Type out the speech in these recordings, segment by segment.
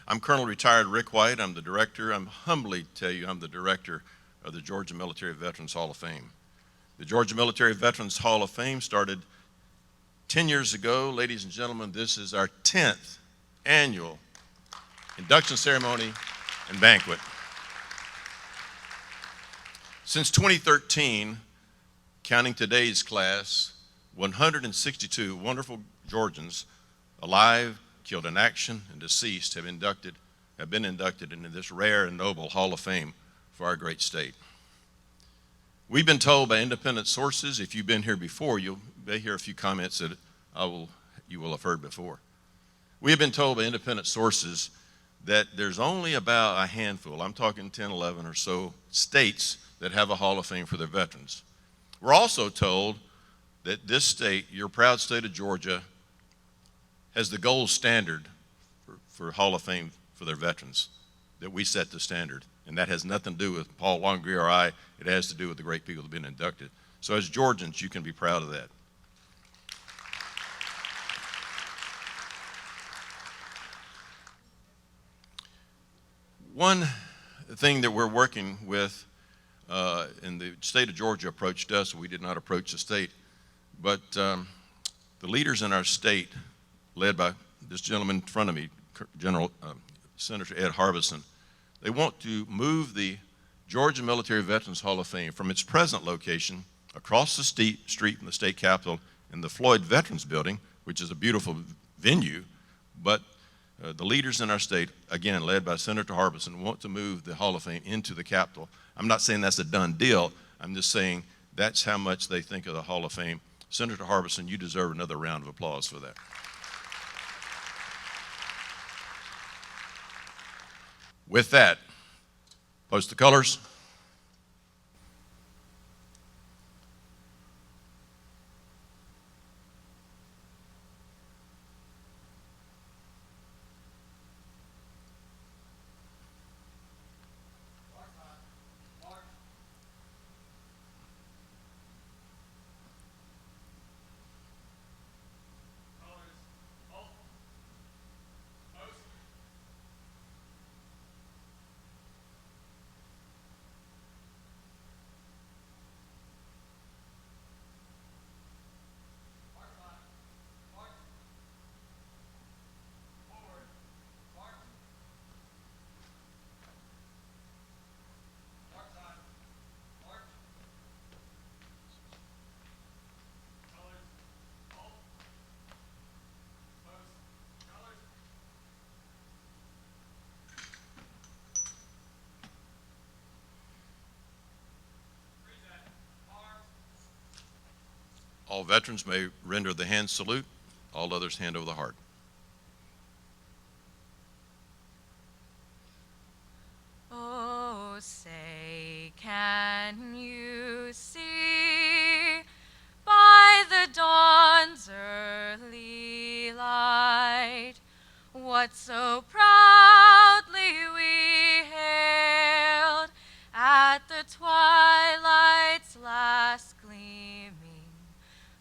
I'm Colonel Retired Rick White. I'm the director. I'm humbly tell you I'm the director of the Georgia Military Veterans Hall of Fame. The Georgia Military Veterans Hall of Fame started 10 years ago. Ladies and gentlemen, this is our 10th annual induction ceremony and banquet. Since 2013, counting today's class, 162 wonderful Georgians, alive, killed in action, and deceased, have been inducted into this rare and noble Hall of Fame for our great state. We've been told by independent sources, if you've been here before, you may hear a few comments that you will have heard before. We have been told by independent sources that there's only about a handful, I'm talking 10, 11 or so states that have a Hall of Fame for their veterans. We're also told that this state, your proud state of Georgia, has the gold standard for Hall of Fame for their veterans, that we set the standard. And that has nothing to do with Paul Longry or I, it has to do with the great people that have been inducted. So as Georgians, you can be proud of that. One thing that we're working with, and the state of Georgia approached us, we did not approach the state, but the leaders in our state, led by this gentleman in front of me, Senator Ed Harbison, they want to move the Georgia Military Veterans Hall of Fame from its present location across the street from the state capitol in the Floyd Veterans Building, which is a beautiful venue, but the leaders in our state, again, led by Senator Harbison, want to move the Hall of Fame into the Capitol. I'm not saying that's a done deal. I'm just saying that's how much they think of the Hall of Fame. Senator Harbison, you deserve another round of applause for that. With that, post the colors. All veterans may render the hand salute. All others hand over the heart. Oh, say, can you see by the dawn's early light what so proudly we hailed at the twilight's last gleaming,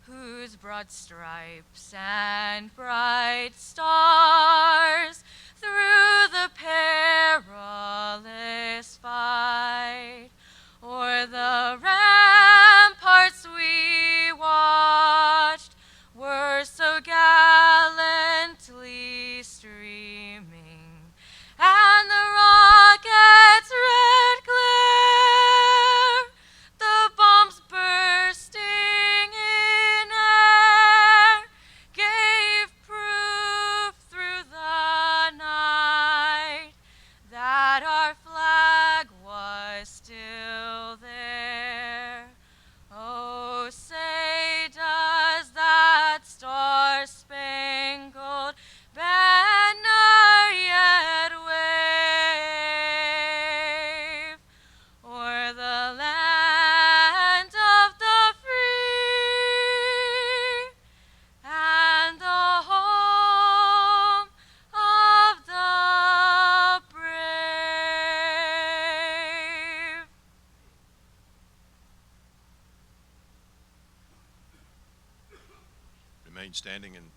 whose broad stripes and bright stars through the perilous fight o'er the ramparts we watched were so gallantly streaming, and the rocket's red glare, the bombs bursting in air, gave proof through the night that our flag was still there. Oh, say does that star-spangled banner yet wave o'er the land of the free and the home of the brave? Remain standing and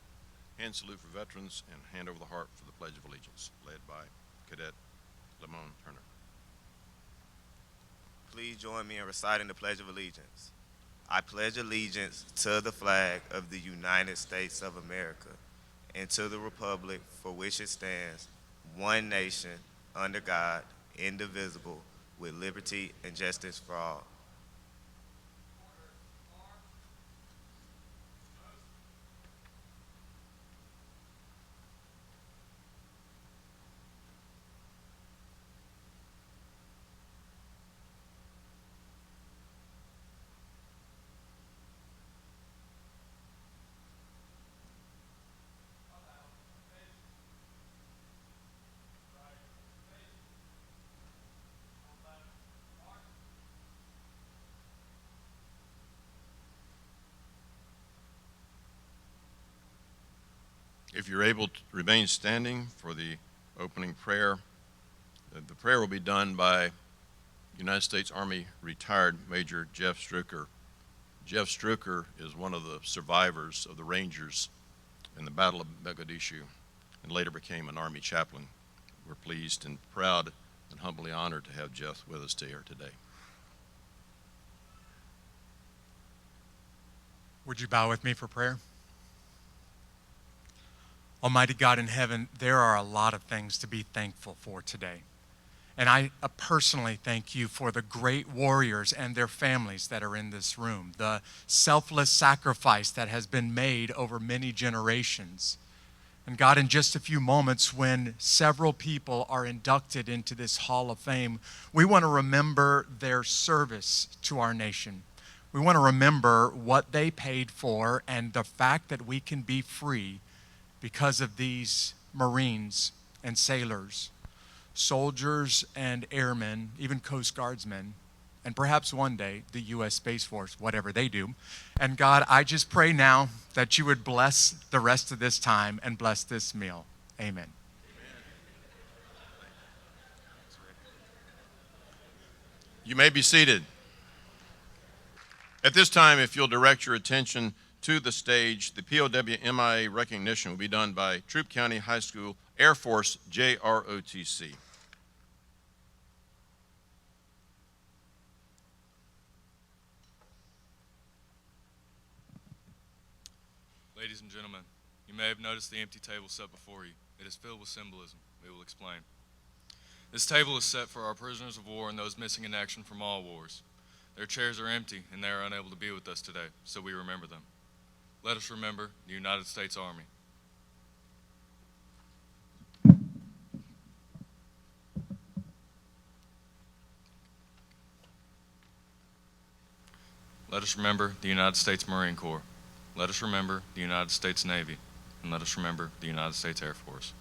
hand salute for veterans, and hand over the heart for the Pledge of Allegiance, led by Cadet Lamone Turner. Please join me in reciting the Pledge of Allegiance. I pledge allegiance to the flag of the United States of America and to the republic for which it stands, one nation, under God, indivisible, with liberty and justice for all. If you're able to remain standing for the opening prayer, the prayer will be done by United States Army retired Major Jeff Struecker. Jeff Struecker is one of the survivors of the Rangers in the Battle of Mogadishu and later became an Army chaplain. We're pleased and proud and humbly honored to have Jeff with us here today. Would you bow with me for prayer? Almighty God in heaven, there are a lot of things to be thankful for today. And I personally thank you for the great warriors and their families that are in this room, the selfless sacrifice that has been made over many generations. And God, in just a few moments, when several people are inducted into this Hall of Fame, we want to remember their service to our nation. We want to remember what they paid for and the fact that we can be free because of these Marines and sailors, soldiers and airmen, even Coast Guardsmen, and perhaps one day the U.S. Space Force, whatever they do. And God, I just pray now that you would bless the rest of this time and bless this meal. Amen. You may be seated. At this time, if you'll direct your attention to the stage, the POW MIA recognition will be done by Troup County High School Air Force JROTC. Ladies and gentlemen, you may have noticed the empty table set before you. It is filled with symbolism. We will explain. This table is set for our prisoners of war and those missing in action from all wars. Their chairs are empty and they are unable to be with us today, so we remember them. Let us remember the United States Army. Let us remember the United States Marine Corps. Let us remember the United States Navy. And let us remember the United States Air Force.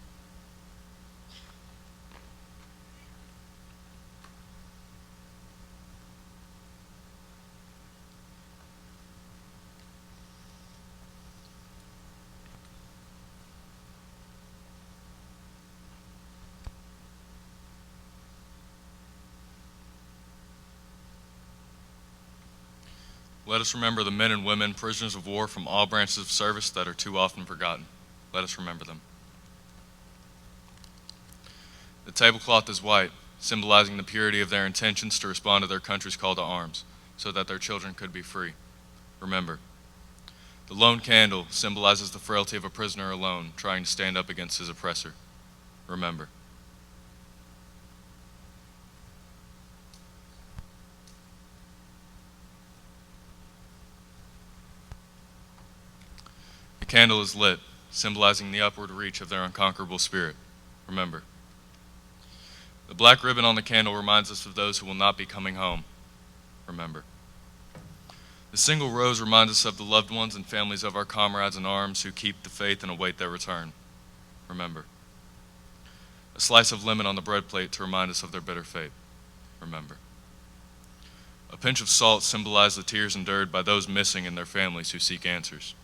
Let us remember the men and women, prisoners of war from all branches of service that are too often forgotten. Let us remember them. The tablecloth is white, symbolizing the purity of their intentions to respond to their country's call to arms, so that their children could be free. Remember. The lone candle symbolizes the frailty of a prisoner alone, trying to stand up against his oppressor. Remember. The candle is lit, symbolizing the upward reach of their unconquerable spirit. Remember. The black ribbon on the candle reminds us of those who will not be coming home. Remember. The single rose reminds us of the loved ones and families of our comrades in arms who keep the faith and await their return. Remember. A slice of lemon on the bread plate to remind us of their bitter fate. Remember. A pinch of salt symbolizes the tears endured by those missing and their families who seek answers.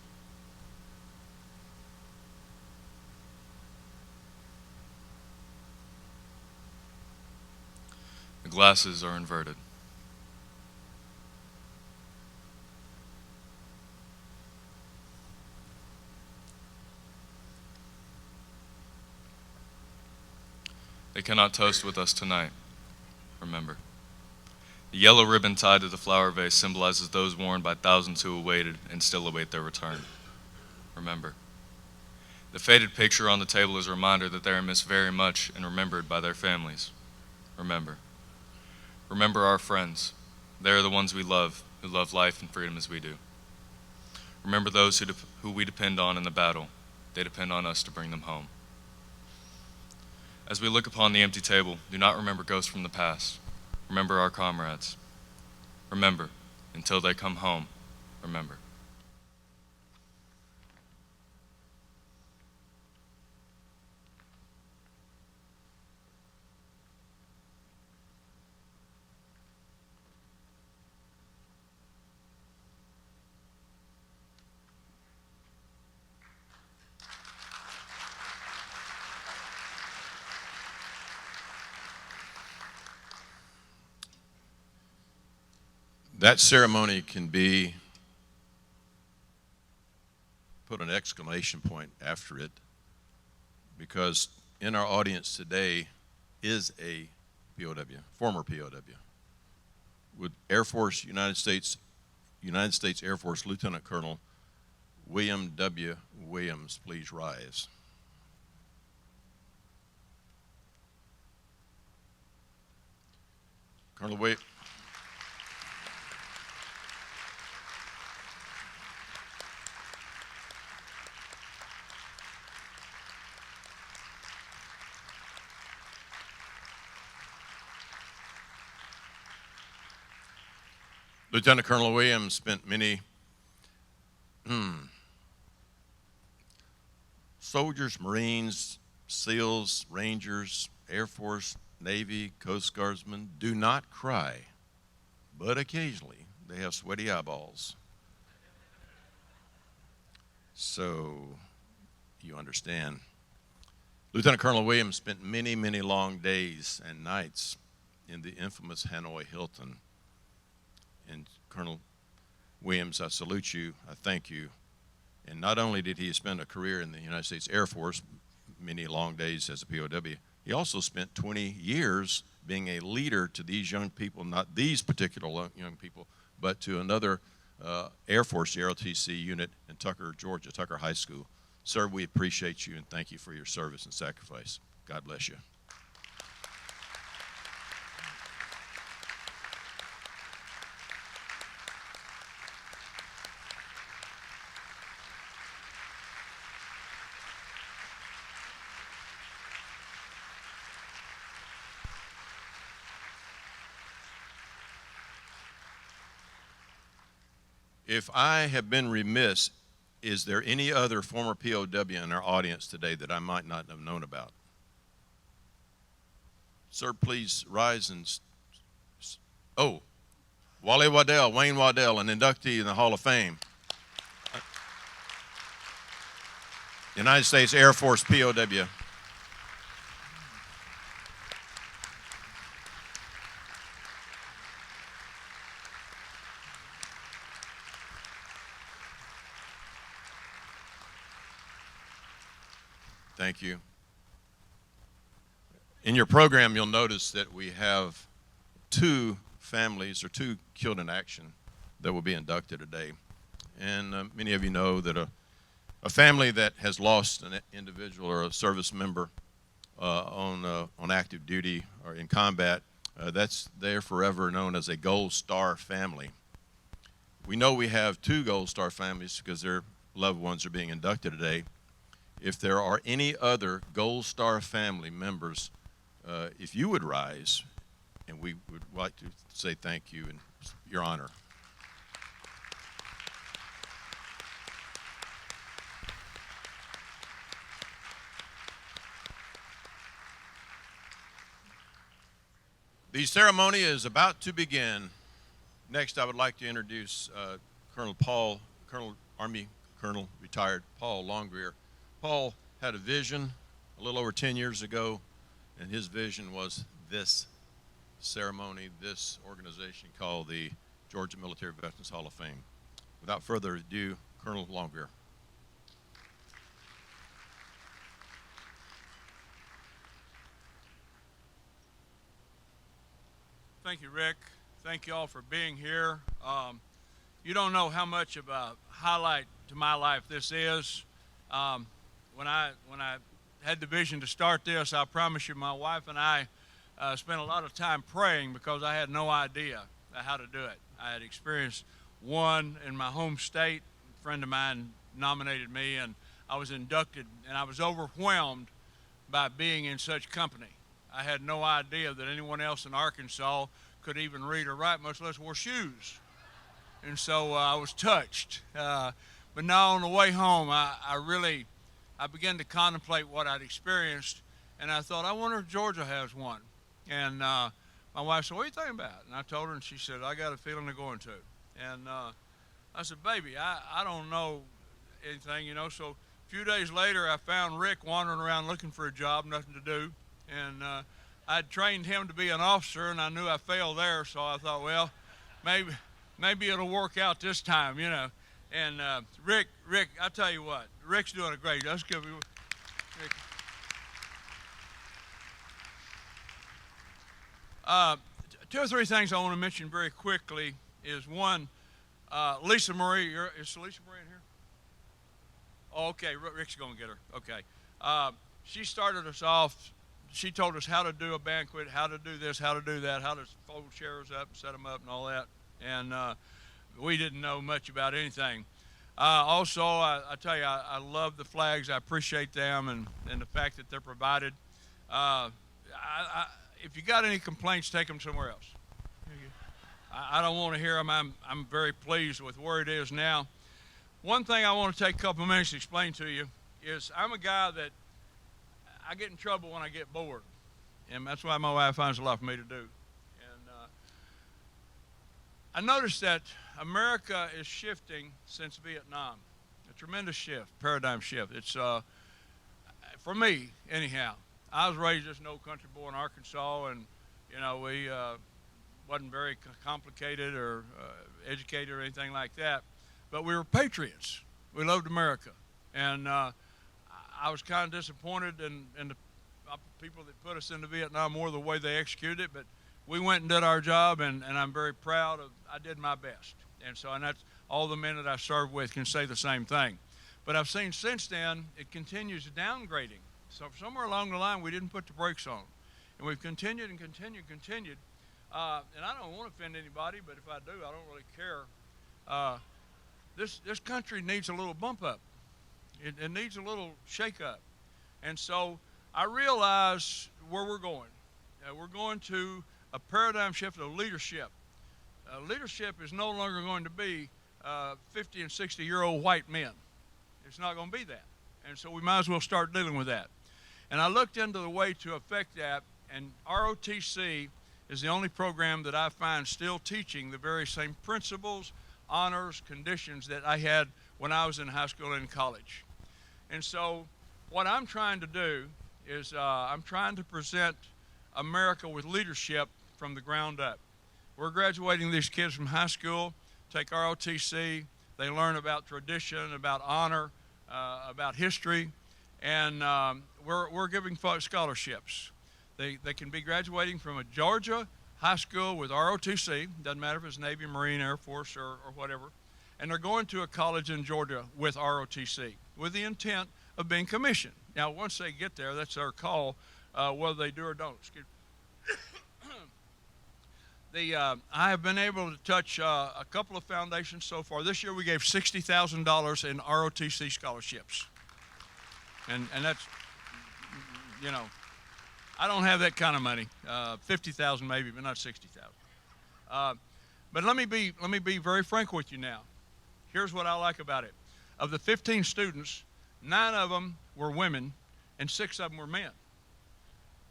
The glasses are inverted. They cannot toast with us tonight. Remember. The yellow ribbon tied to the flower vase symbolizes those worn by thousands who awaited and still await their return. Remember. The faded picture on the table is a reminder that they are missed very much and remembered by their families. Remember. Remember our friends. They are the ones we love, who love life and freedom as we do. Remember those who we depend on in the battle. They depend on us to bring them home. As we look upon the empty table, do not remember ghosts from the past. Remember our comrades. Remember, until they come home, remember. That ceremony can be put an exclamation point after it, because in our audience today is a POW, former POW. Would United States Air Force Lieutenant Colonel William W. Williams please rise? Colonel Williams. Lieutenant Colonel Williams spent many soldiers, Marines, SEALs, Rangers, Air Force, Navy, Coast Guardsmen do not cry, but occasionally they have sweaty eyeballs. So you understand. Lieutenant Colonel Williams spent many, many long days and nights in the infamous Hanoi Hilton. And Colonel Williams, I salute you, I thank you. And not only did he spend a career in the United States Air Force, many long days as a POW, he also spent 20 years being a leader to these young people, not these particular young people, but to another Air Force, the ROTC unit in Tucker, Georgia, Tucker High School. Sir, we appreciate you and thank you for your service and sacrifice. God bless you. If I have been remiss, is there any other former POW in our audience today that I might not have known about? Sir, please rise and, Wally Waddell, Wayne Waddell, an inductee in the Hall of Fame. United States Air Force POW. Thank you. In your program, you'll notice that we have two families or two killed in action that will be inducted today. And many of you know that a family that has lost an individual or a service member on active duty or in combat, that's there forever known as a Gold Star family. We know we have two Gold Star families because their loved ones are being inducted today. If there are any other Gold Star family members, if you would rise, and we would like to say thank you in your honor. The ceremony is about to begin. Next, I would like to introduce Army Colonel retired Paul Longrear. Paul had a vision a little over 10 years ago, and his vision was this ceremony, this organization called the Georgia Military Veterans Hall of Fame. Without further ado, Colonel Longrear. Thank you, Rick. Thank you all for being here. You don't know how much of a highlight to my life this is. When I had the vision to start this, I promise you, my wife and I spent a lot of time praying because I had no idea how to do it. I had experienced one in my home state. A friend of mine nominated me, and I was inducted, and I was overwhelmed by being in such company. I had no idea that anyone else in Arkansas could even read or write, much less wear shoes. And so I was touched. But now on the way home, I began to contemplate what I'd experienced, and I thought, I wonder if Georgia has one. And my wife said, what are you thinking about? And I told her, and she said, I got a feeling they're going to. And I said, baby, I don't know anything, you know. So a few days later, I found Rick wandering around looking for a job, nothing to do. And I'd trained him to be an officer, and I knew I failed there, so I thought, well, maybe it'll work out this time, you know. And Rick, I tell you what, Rick's doing a great job. Let's give you, Rick. 2 or 3 things I want to mention very quickly is one, Lisa Marie. Is Lisa Marie in here? Oh, okay, Rick's going to get her. Okay. She started us off. She told us how to do a banquet, how to do this, how to do that, how to fold chairs up and set them up and all that. And we didn't know much about anything. Also, I tell you, I love the flags. I appreciate them and the fact that they're provided. If you got any complaints, take them somewhere else. I don't want to hear them. I'm very pleased with where it is now. One thing I want to take a couple of minutes to explain to you is I'm a guy that I get in trouble when I get bored, and that's why my wife finds a lot for me to do. And I noticed that America is shifting since Vietnam, a tremendous shift, paradigm shift. It's for me anyhow. I was raised just an old country boy in Arkansas, and you know we wasn't very complicated or educated or anything like that, but we were patriots. We loved America, and I was kind of disappointed in the people that put us into Vietnam more the way they executed it, but we went and did our job, and I'm very proud of, I did my best. And that's all the men that I served with can say the same thing. But I've seen since then, it continues downgrading. So somewhere along the line, we didn't put the brakes on. And we've continued and continued and continued. And I don't want to offend anybody, but if I do, I don't really care. This country needs a little bump up. It needs a little shake up. And so I realize where we're going. We're going to a paradigm shift of leadership. Leadership is no longer going to be 50 and 60-year-old white men. It's not going to be that. And so we might as well start dealing with that. And I looked into the way to affect that, and ROTC is the only program that I find still teaching the very same principles, honors, conditions that I had when I was in high school and college. And so what I'm trying to do is I'm trying to present America with leadership from the ground up. We're graduating these kids from high school, take ROTC, they learn about tradition, about honor, about history, and we're giving folks scholarships. They can be graduating from a Georgia high school with ROTC, doesn't matter if it's Navy, Marine, Air Force, or whatever, and they're going to a college in Georgia with ROTC with the intent of being commissioned. Now, once they get there, that's their call, whether they do or don't. Excuse me. I have been able to touch a couple of foundations so far. This year we gave $60,000 in ROTC scholarships. And that's, you know, I don't have that kind of money. 50,000 maybe, but not 60,000. But let me be very frank with you now. Here's what I like about it. Of the 15 students, 9 of them were women and 6 of them were men.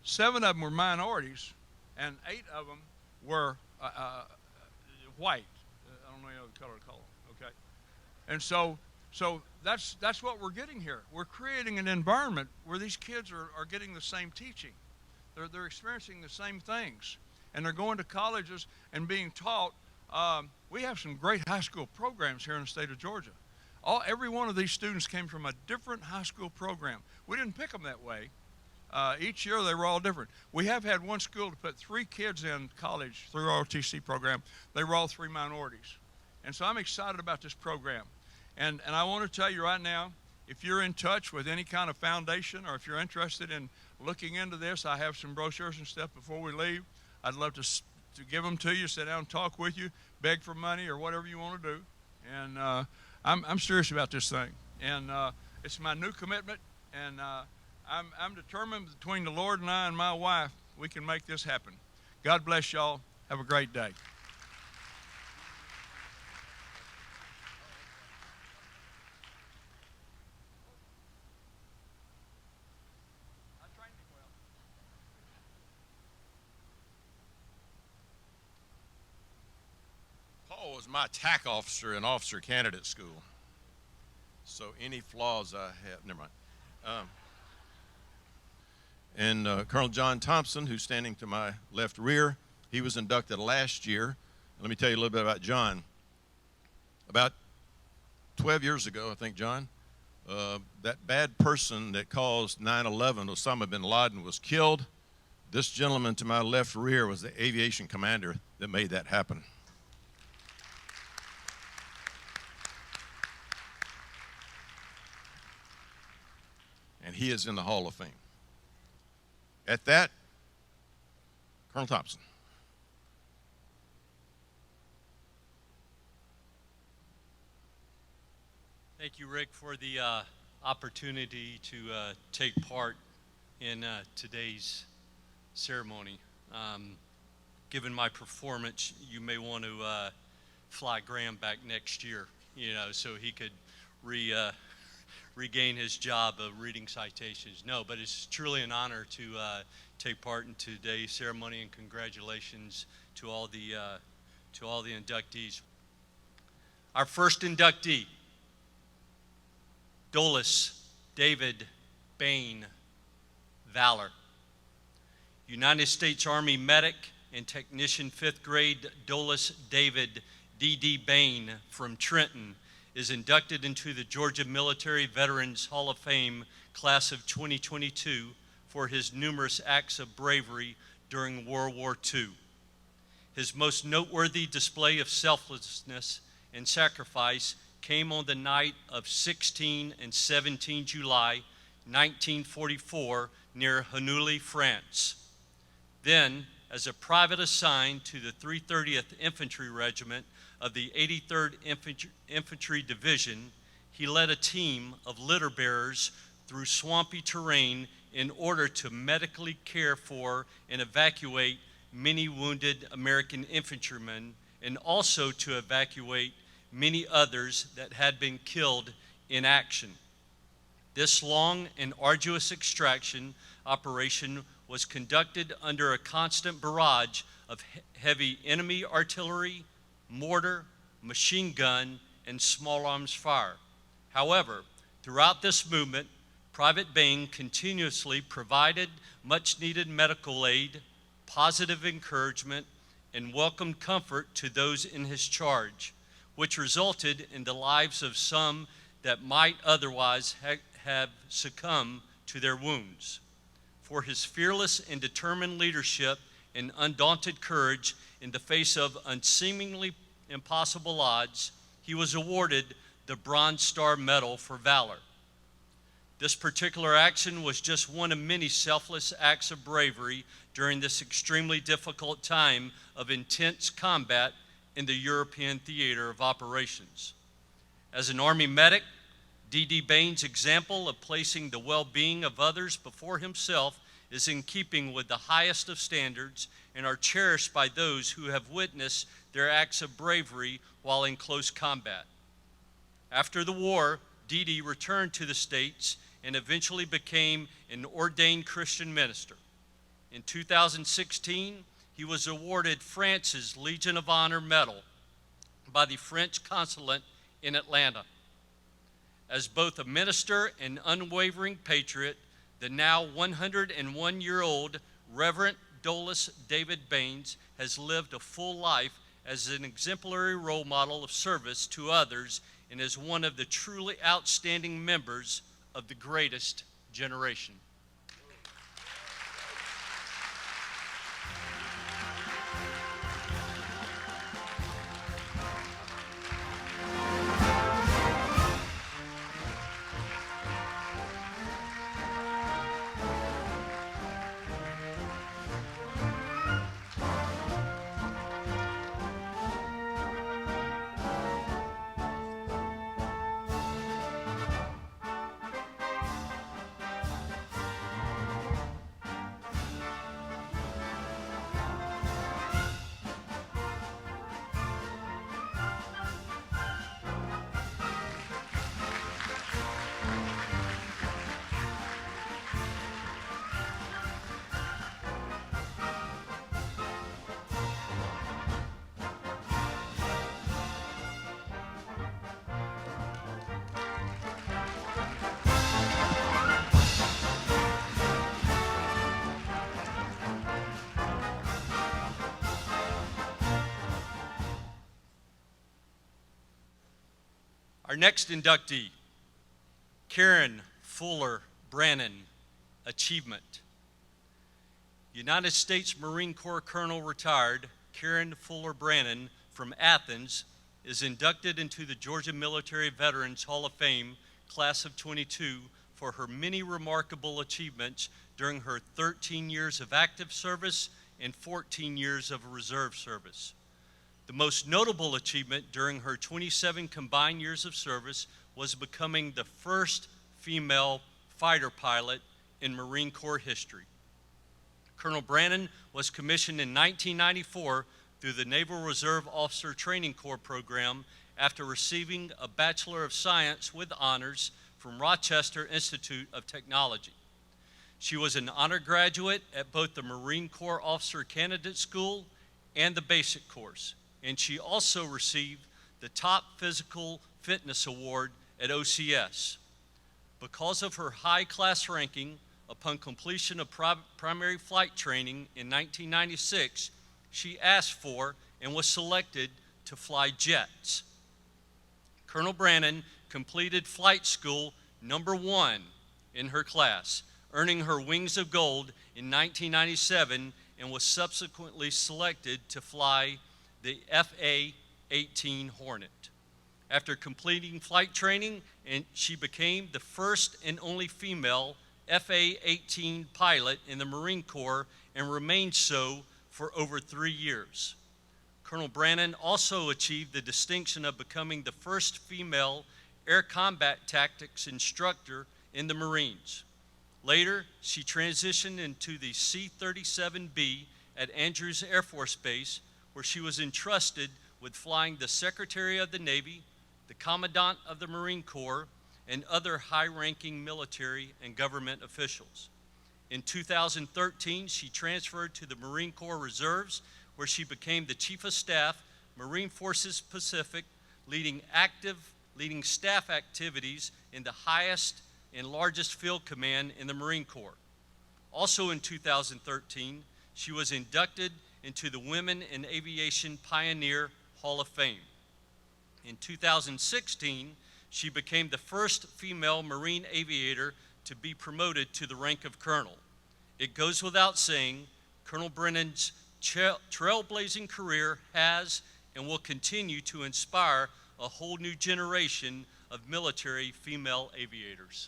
7 of them were minorities and 8 of them were white. I don't know any other color to call them, okay? And so that's what we're getting here. We're creating an environment where these kids are getting the same teaching. They're experiencing the same things. And they're going to colleges and being taught. We have some great high school programs here in the state of Georgia. Every one of these students came from a different high school program. We didn't pick them that way. Each year they were all different. We have had one school to put 3 kids in college through our OTC program. They were all 3 minorities. And so I'm excited about this program. And I want to tell you right now, if you're in touch with any kind of foundation or if you're interested in looking into this, I have some brochures and stuff before we leave. I'd love to give them to you, sit down and talk with you, beg for money or whatever you want to do. And I'm serious about this thing. And it's my new commitment. And I'm determined between the Lord and I and my wife, we can make this happen. God bless y'all. Have a great day. Paul was my TAC officer in officer candidate school. So any flaws I have, never mind. And Colonel John Thompson, who's standing to my left rear, he was inducted last year. Let me tell you a little bit about John. About 12 years ago, I think, John, that bad person that caused 9/11, Osama bin Laden, was killed. This gentleman to my left rear was the aviation commander that made that happen. And he is in the Hall of Fame. At that, Colonel Thompson. Thank you, Rick, for the opportunity to take part in today's ceremony. Given my performance, you may want to fly Graham back next year, so he could regain his job of reading citations. No, but it's truly an honor to take part in today's ceremony, and congratulations to all the inductees. Our first inductee, Dulles David Bain, Valor. United States Army medic and technician 5th grade Dulles David D.D. Bain from Trenton is inducted into the Georgia Military Veterans Hall of Fame class of 2022 for his numerous acts of bravery during World War II. His most noteworthy display of selflessness and sacrifice came on the night of 16 and 17 July 1944 near Henouilly, France. Then, as a private assigned to the 330th Infantry Regiment of the 83rd Infantry Division, he led a team of litter bearers through swampy terrain in order to medically care for and evacuate many wounded American infantrymen, and also to evacuate many others that had been killed in action. This long and arduous extraction operation was conducted under a constant barrage of heavy enemy artillery, mortar, machine gun, and small arms fire. However, throughout this movement, Private Bain continuously provided much-needed medical aid, positive encouragement, and welcomed comfort to those in his charge, which resulted in the lives of some that might otherwise have succumbed to their wounds. For his fearless and determined leadership and undaunted courage in the face of unseemingly impossible odds, he was awarded the Bronze Star Medal for Valor. This particular action was just one of many selfless acts of bravery during this extremely difficult time of intense combat in the European theater of operations. As an Army medic, D.D. Bain's example of placing the well-being of others before himself is in keeping with the highest of standards and are cherished by those who have witnessed their acts of bravery while in close combat. After the war, D.D. returned to the States and eventually became an ordained Christian minister. In 2016, he was awarded France's Legion of Honor Medal by the French consulate in Atlanta. As both a minister and unwavering patriot, the now 101-year-old Reverend Dulles David Bain has lived a full life as an exemplary role model of service to others and is one of the truly outstanding members of the greatest generation. Our next inductee, Karen Fuller Brannon, Achievement. United States Marine Corps Colonel retired Karen Fuller Brannon from Athens is inducted into the Georgia Military Veterans Hall of Fame, Class of 22, for her many remarkable achievements during her 13 years of active service and 14 years of reserve service. The most notable achievement during her 27 combined years of service was becoming the first female fighter pilot in Marine Corps history. Colonel Brannon was commissioned in 1994 through the Naval Reserve Officer Training Corps program after receiving a Bachelor of Science with honors from Rochester Institute of Technology. She was an honor graduate at both the Marine Corps Officer Candidate School and the Basic Course, and she also received the Top Physical Fitness Award at OCS. Because of her high class ranking, upon completion of primary flight training in 1996, she asked for and was selected to fly jets. Colonel Brannon completed flight school #1 in her class, earning her Wings of Gold in 1997, and was subsequently selected to fly the FA-18 Hornet. After completing flight training, she became the first and only female FA-18 pilot in the Marine Corps and remained so for over 3 years. Colonel Brannon also achieved the distinction of becoming the first female air combat tactics instructor in the Marines. Later, she transitioned into the C-37B at Andrews Air Force Base, where she was entrusted with flying the Secretary of the Navy, the Commandant of the Marine Corps, and other high-ranking military and government officials. In 2013, she transferred to the Marine Corps Reserves, where she became the Chief of Staff, Marine Forces Pacific, leading staff activities in the highest and largest field command in the Marine Corps. Also in 2013, she was inducted into the Women in Aviation Pioneer Hall of Fame. In 2016, she became the first female Marine aviator to be promoted to the rank of colonel. It goes without saying, Colonel Brannon's trailblazing career has and will continue to inspire a whole new generation of military female aviators.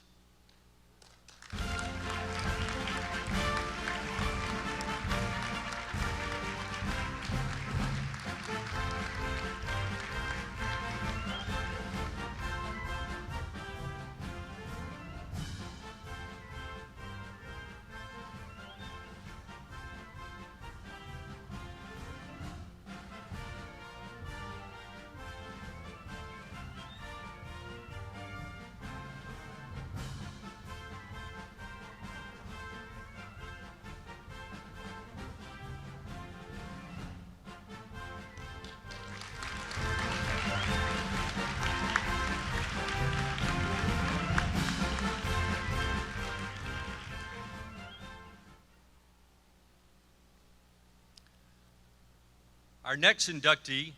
Our next inductee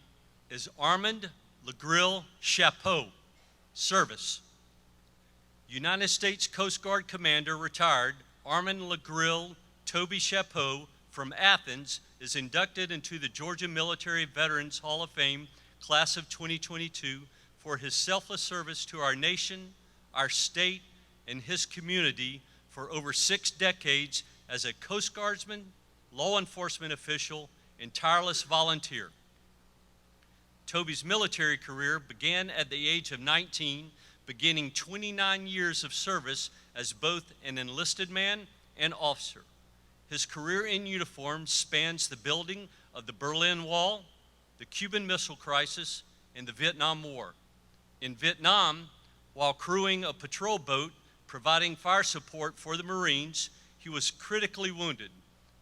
is Armand LeGrill Chapeau, Service. United States Coast Guard Commander retired Armand LeGrill Toby Chapeau from Athens is inducted into the Georgia Military Veterans Hall of Fame, Class of 2022, for his selfless service to our nation, our state, and his community for over 6 decades as a Coast Guardsman, law enforcement official, and tireless volunteer. Toby's military career began at the age of 19, beginning 29 years of service as both an enlisted man and officer. His career in uniform spans the building of the Berlin Wall, the Cuban Missile Crisis, and the Vietnam War. In Vietnam, while crewing a patrol boat providing fire support for the Marines, he was critically wounded,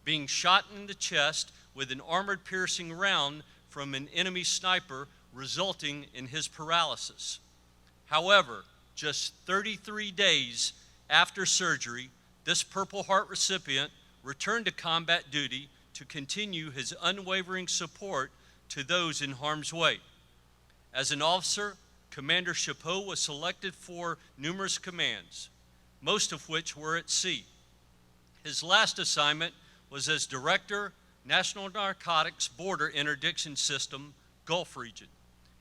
being shot in the chest with an armor-piercing round from an enemy sniper, resulting in his paralysis. However, just 33 days after surgery, this Purple Heart recipient returned to combat duty to continue his unwavering support to those in harm's way. As an officer, Commander Chapeau was selected for numerous commands, most of which were at sea. His last assignment was as Director, National Narcotics Border Interdiction System, Gulf Region.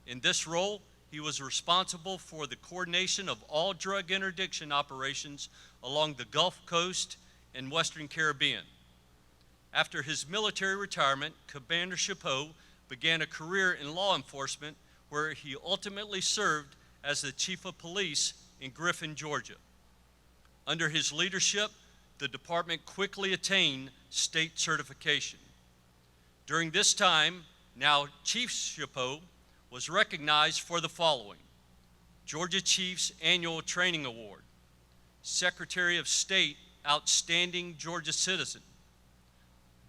In this role, he was responsible for the coordination of all drug interdiction operations along the Gulf Coast and Western Caribbean. After his military retirement, Commander Chapeau began a career in law enforcement where he ultimately served as the Chief of Police in Griffin, Georgia. Under his leadership, the department quickly attained state certification. During this time, now Chief Chapeau was recognized for the following: Georgia Chiefs Annual Training Award, Secretary of State Outstanding Georgia Citizen,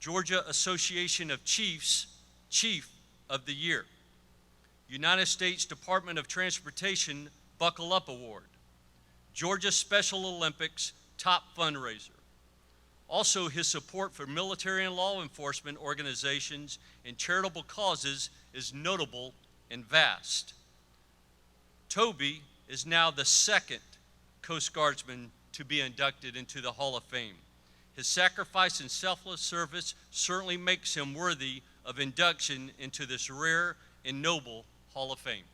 Georgia Association of Chiefs Chief of the Year, United States Department of Transportation Buckle Up Award, Georgia Special Olympics Top Fundraiser. Also, his support for military and law enforcement organizations and charitable causes is notable and vast. Toby is now the second Coast Guardsman to be inducted into the Hall of Fame. His sacrifice and selfless service certainly makes him worthy of induction into this rare and noble Hall of Fame.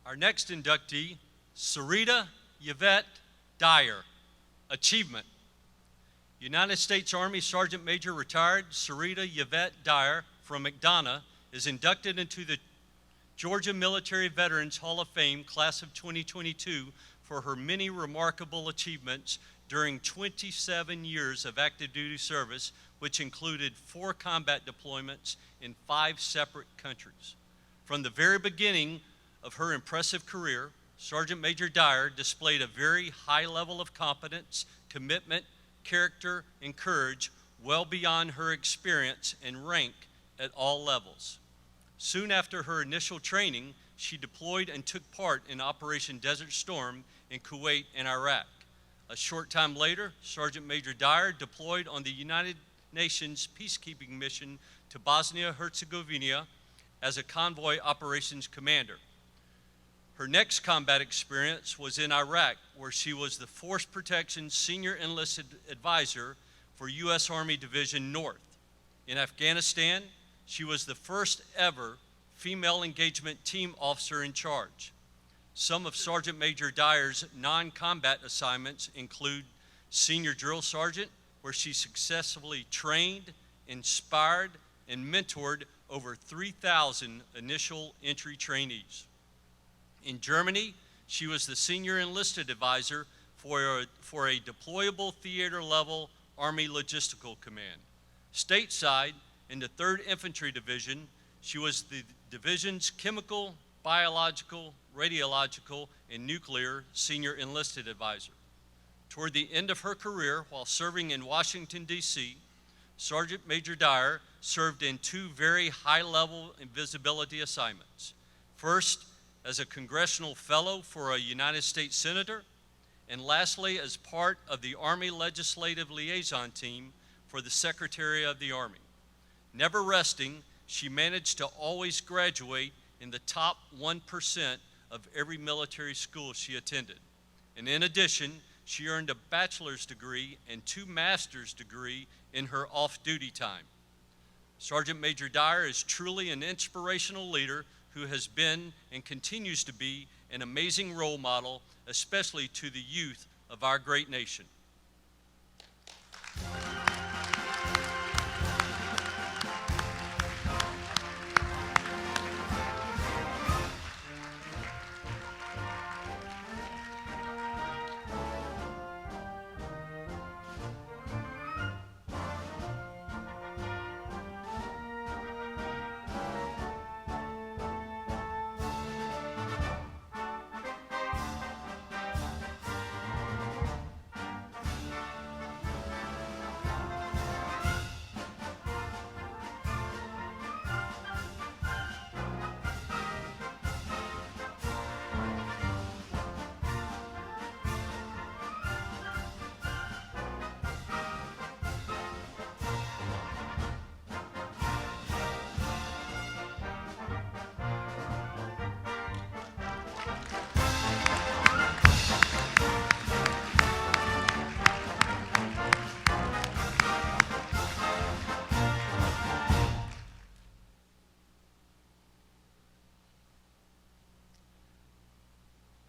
Our next inductee, Sarita Yvette Dyer, Achievement. United States Army Sergeant Major retired Sarita Yvette Dyer from McDonough is inducted into the Georgia Military Veterans Hall of Fame Class of 2022 for her many remarkable achievements during 27 years of active duty service, which included 4 combat deployments in 5 separate countries. From the very beginning of her impressive career, Sergeant Major Dyer displayed a very high level of competence, commitment, character, and courage well beyond her experience and rank at all levels. Soon after her initial training, she deployed and took part in Operation Desert Storm in Kuwait and Iraq. A short time later, Sergeant Major Dyer deployed on the United Nations peacekeeping mission to Bosnia-Herzegovina as a convoy operations commander. Her next combat experience was in Iraq, where she was the Force Protection Senior Enlisted Advisor for U.S. Army Division North. In Afghanistan, she was the first ever female engagement team officer in charge. Some of Sergeant Major Dyer's non-combat assignments include Senior Drill Sergeant, where she successfully trained, inspired, and mentored over 3,000 initial entry trainees. In Germany, she was the Senior Enlisted Advisor for a deployable theater-level Army Logistical Command. Stateside, in the 3rd Infantry Division, she was the division's Chemical, Biological, Radiological, and Nuclear Senior Enlisted Advisor. Toward the end of her career, while serving in Washington, D.C., Sergeant Major Dyer served in 2 very high-level visibility assignments. First, as a congressional fellow for a United States Senator, and lastly, as part of the Army Legislative Liaison Team for the Secretary of the Army. Never resting, she managed to always graduate in the top 1% of every military school she attended. And in addition, she earned a bachelor's degree and 2 master's degrees in her off-duty time. Sergeant Major Dyer is truly an inspirational leader who has been and continues to be an amazing role model, especially to the youth of our great nation.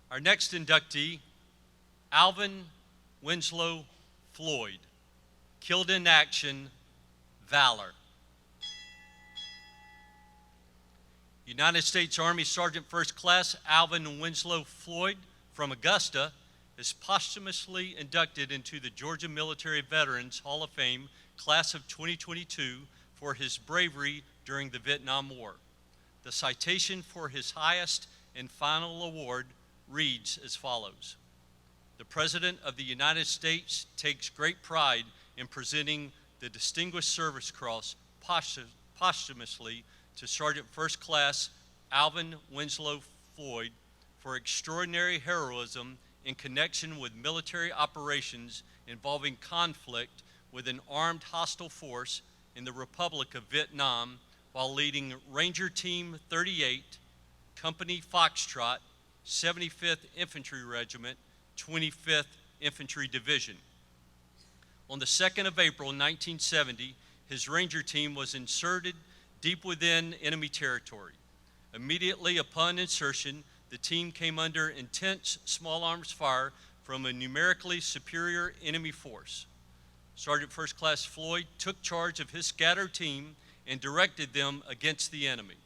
Our next inductee, Alvin Winslow Floyd, killed in action, valor. United States Army Sergeant First Class Alvin Winslow Floyd from Augusta is posthumously inducted into the Georgia Military Veterans Hall of Fame Class of 2022 for his bravery during the Vietnam War. The citation for his highest and final award reads as follows: "The President of the United States takes great pride in presenting the Distinguished Service Cross posthumously to Sergeant First Class Alvin Winslow Floyd for extraordinary heroism in connection with military operations involving conflict with an armed hostile force in the Republic of Vietnam while leading Ranger Team 38, Company Foxtrot, 75th Infantry Regiment, 25th Infantry Division. On the 2nd of April, 1970, his Ranger team was inserted deep within enemy territory. Immediately upon insertion, the team came under intense small arms fire from a numerically superior enemy force. Sergeant First Class Floyd took charge of his scattered team and directed them against the enemy.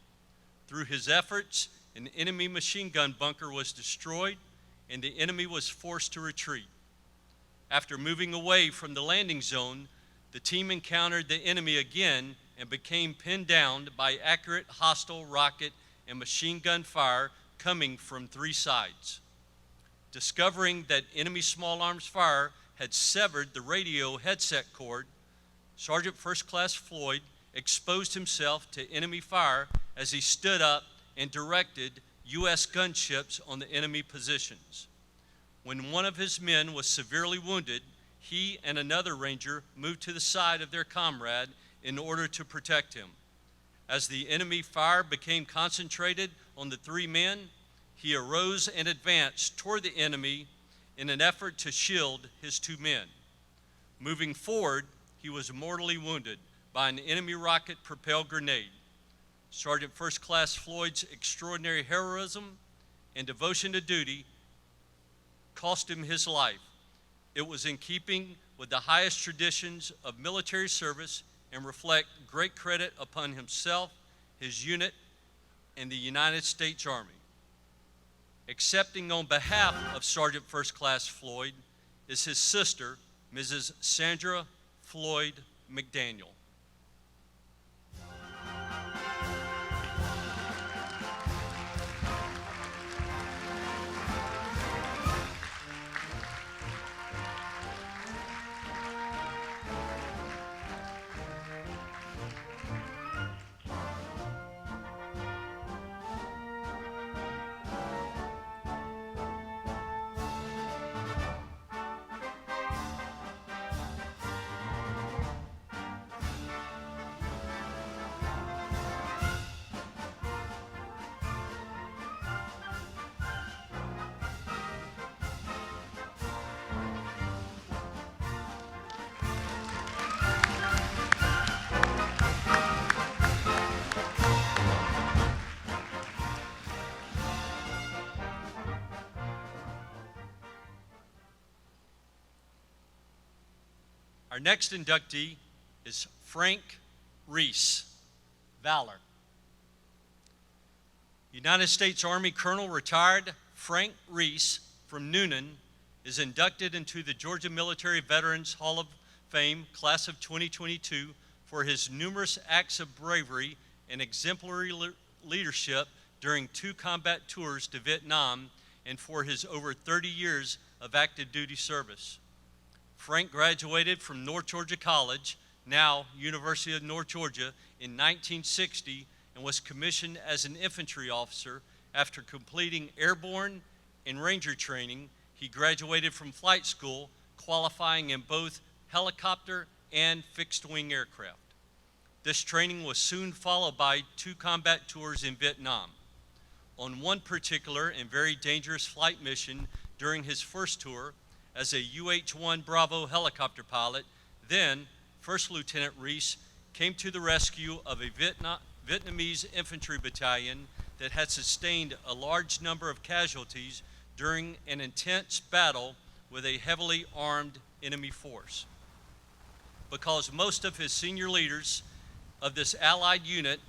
Through his efforts, an enemy machine gun bunker was destroyed and the enemy was forced to retreat. After moving away from the landing zone, the team encountered the enemy again and became pinned down by accurate hostile rocket and machine gun fire coming from 3 sides. Discovering that enemy small arms fire had severed the radio headset cord, Sergeant First Class Floyd exposed himself to enemy fire as he stood up and directed U.S. gunships on the enemy positions. When one of his men was severely wounded, he and another Ranger moved to the side of their comrade in order to protect him. As the enemy fire became concentrated on the 3 men, he arose and advanced toward the enemy in an effort to shield his 2 men. Moving forward, he was mortally wounded by an enemy rocket-propelled grenade. Sergeant First Class Floyd's extraordinary heroism and devotion to duty cost him his life. It was in keeping with the highest traditions of military service and reflect great credit upon himself, his unit, and the United States Army. Accepting on behalf of Sergeant First Class Floyd is his sister, Mrs. Sandra Floyd McDaniel. Our next inductee is Frank Reese, Valor. United States Army Colonel retired Frank Reese from Noonan is inducted into the Georgia Military Veterans Hall of Fame, class of 2022, for his numerous acts of bravery and exemplary leadership during 2 combat tours to Vietnam and for his over 30 years of active duty service. Frank graduated from North Georgia College, now University of North Georgia, in 1960 and was commissioned as an infantry officer. After completing airborne and ranger training, he graduated from flight school, qualifying in both helicopter and fixed-wing aircraft. This training was soon followed by 2 combat tours in Vietnam. On one particular and very dangerous flight mission during his first tour, as a UH-1 Bravo helicopter pilot, then First Lieutenant Reese came to the rescue of a Vietnamese infantry battalion that had sustained a large number of casualties during an intense battle with a heavily armed enemy force. Because most of his senior leaders of this allied unit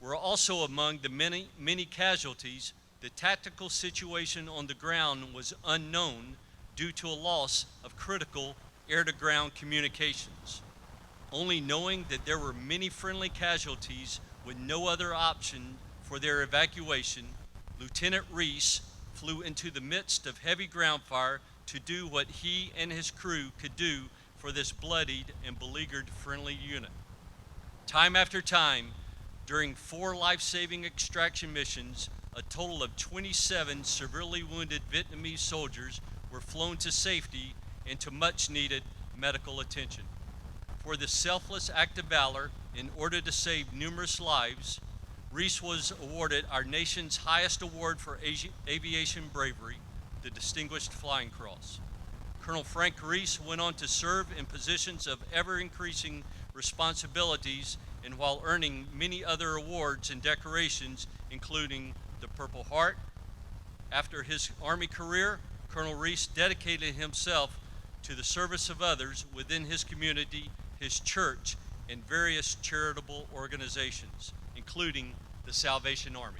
were also among the many casualties, the tactical situation on the ground was unknown due to a loss of critical air-to-ground communications. Only knowing that there were many friendly casualties with no other option for their evacuation, Lieutenant Reese flew into the midst of heavy ground fire to do what he and his crew could do for this bloodied and beleaguered friendly unit. Time after time, during 4 life-saving extraction missions, a total of 27 severely wounded Vietnamese soldiers were flown to safety and to much-needed medical attention. For this selfless act of valor, in order to save numerous lives, Reese was awarded our nation's highest award for aviation bravery, the Distinguished Flying Cross. Colonel Frank Reese went on to serve in positions of ever-increasing responsibilities, and while earning many other awards and decorations, including the Purple Heart. After his Army career, Colonel Reese dedicated himself to the service of others within his community, his church, and various charitable organizations, including the Salvation Army.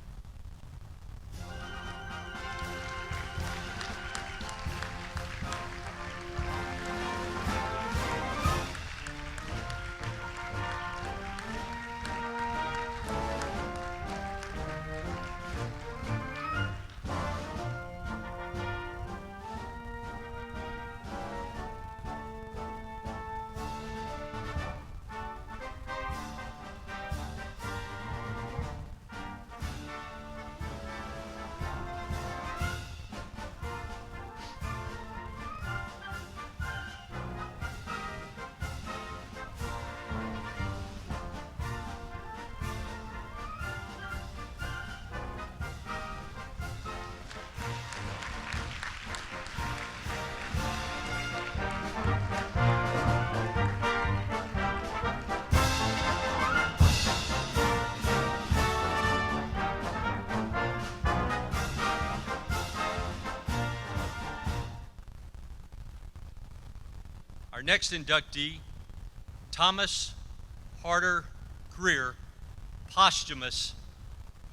Our next inductee, Thomas Harder Greer, posthumous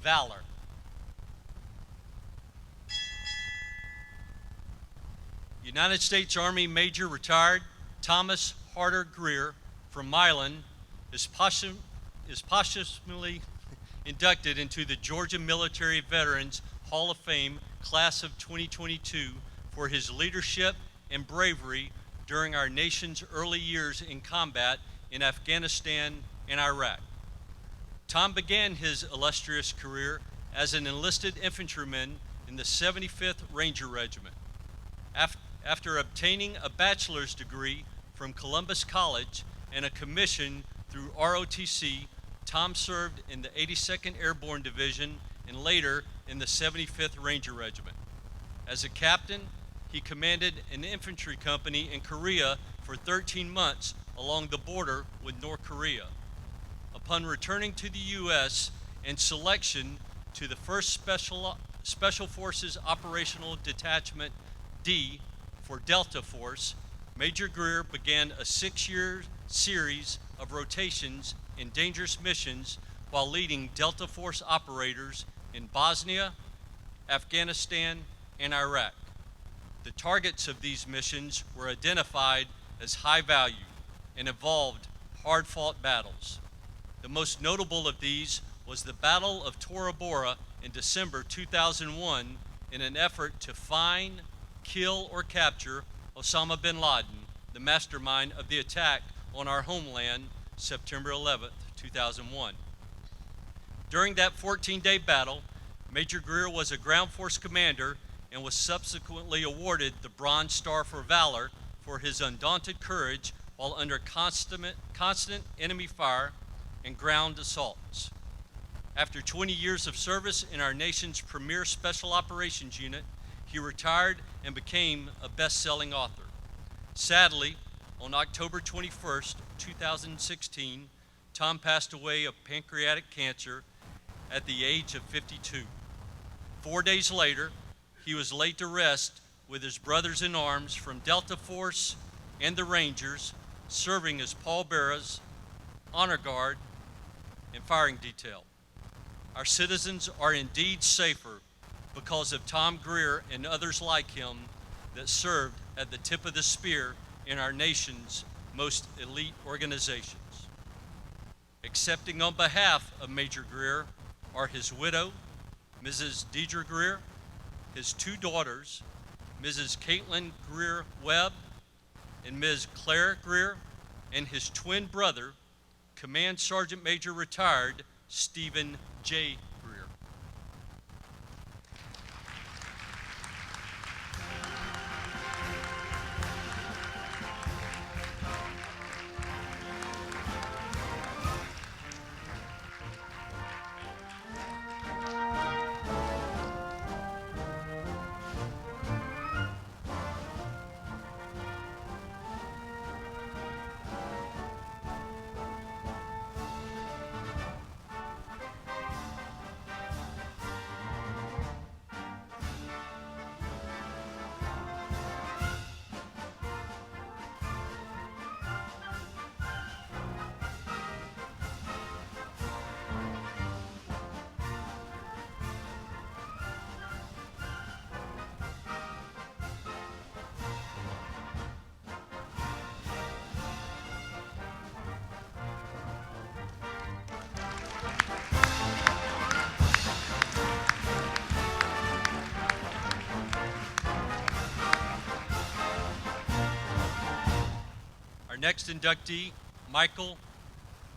Valor. United States Army Major retired Thomas Harder Greer from Milan is posthumously inducted into the Georgia Military Veterans Hall of Fame, class of 2022, for his leadership and bravery during our nation's early years in combat in Afghanistan and Iraq. Tom began his illustrious career as an enlisted infantryman in the 75th Ranger Regiment. After obtaining a bachelor's degree from Columbus College and a commission through ROTC, Tom served in the 82nd Airborne Division and later in the 75th Ranger Regiment. As a captain, he commanded an infantry company in Korea for 13 months along the border with North Korea. Upon returning to the U.S. and selection to the 1st Special Forces Operational Detachment D for Delta Force, Major Greer began a 6-year series of rotations in dangerous missions while leading Delta Force operators in Bosnia, Afghanistan, and Iraq. The targets of these missions were identified as high value and involved hard-fought battles. The most notable of these was the Battle of Tora Bora in December 2001 in an effort to find, kill, or capture Osama bin Laden, the mastermind of the attack on our homeland September 11, 2001. During that 14-day battle, Major Greer was a ground force commander and was subsequently awarded the Bronze Star for Valor for his undaunted courage while under constant enemy fire and ground assaults. After 20 years of service in our nation's premier special operations unit, he retired and became a best-selling author. Sadly, on October 21st, 2016, Tom passed away of pancreatic cancer at the age of 52. 4 days later, he was laid to rest with his brothers in arms from Delta Force and the Rangers, serving as pallbearers, honor guard, and firing detail. Our citizens are indeed safer because of Tom Greer and others like him that served at the tip of the spear in our nation's most elite organizations. Accepting on behalf of Major Greer are his widow, Mrs. Deidre Greer, his 2 daughters, Mrs. Caitlin Greer Webb and Ms. Claire Greer, and his twin brother, Command Sergeant Major retired Stephen J. Greer. Our next inductee, Michael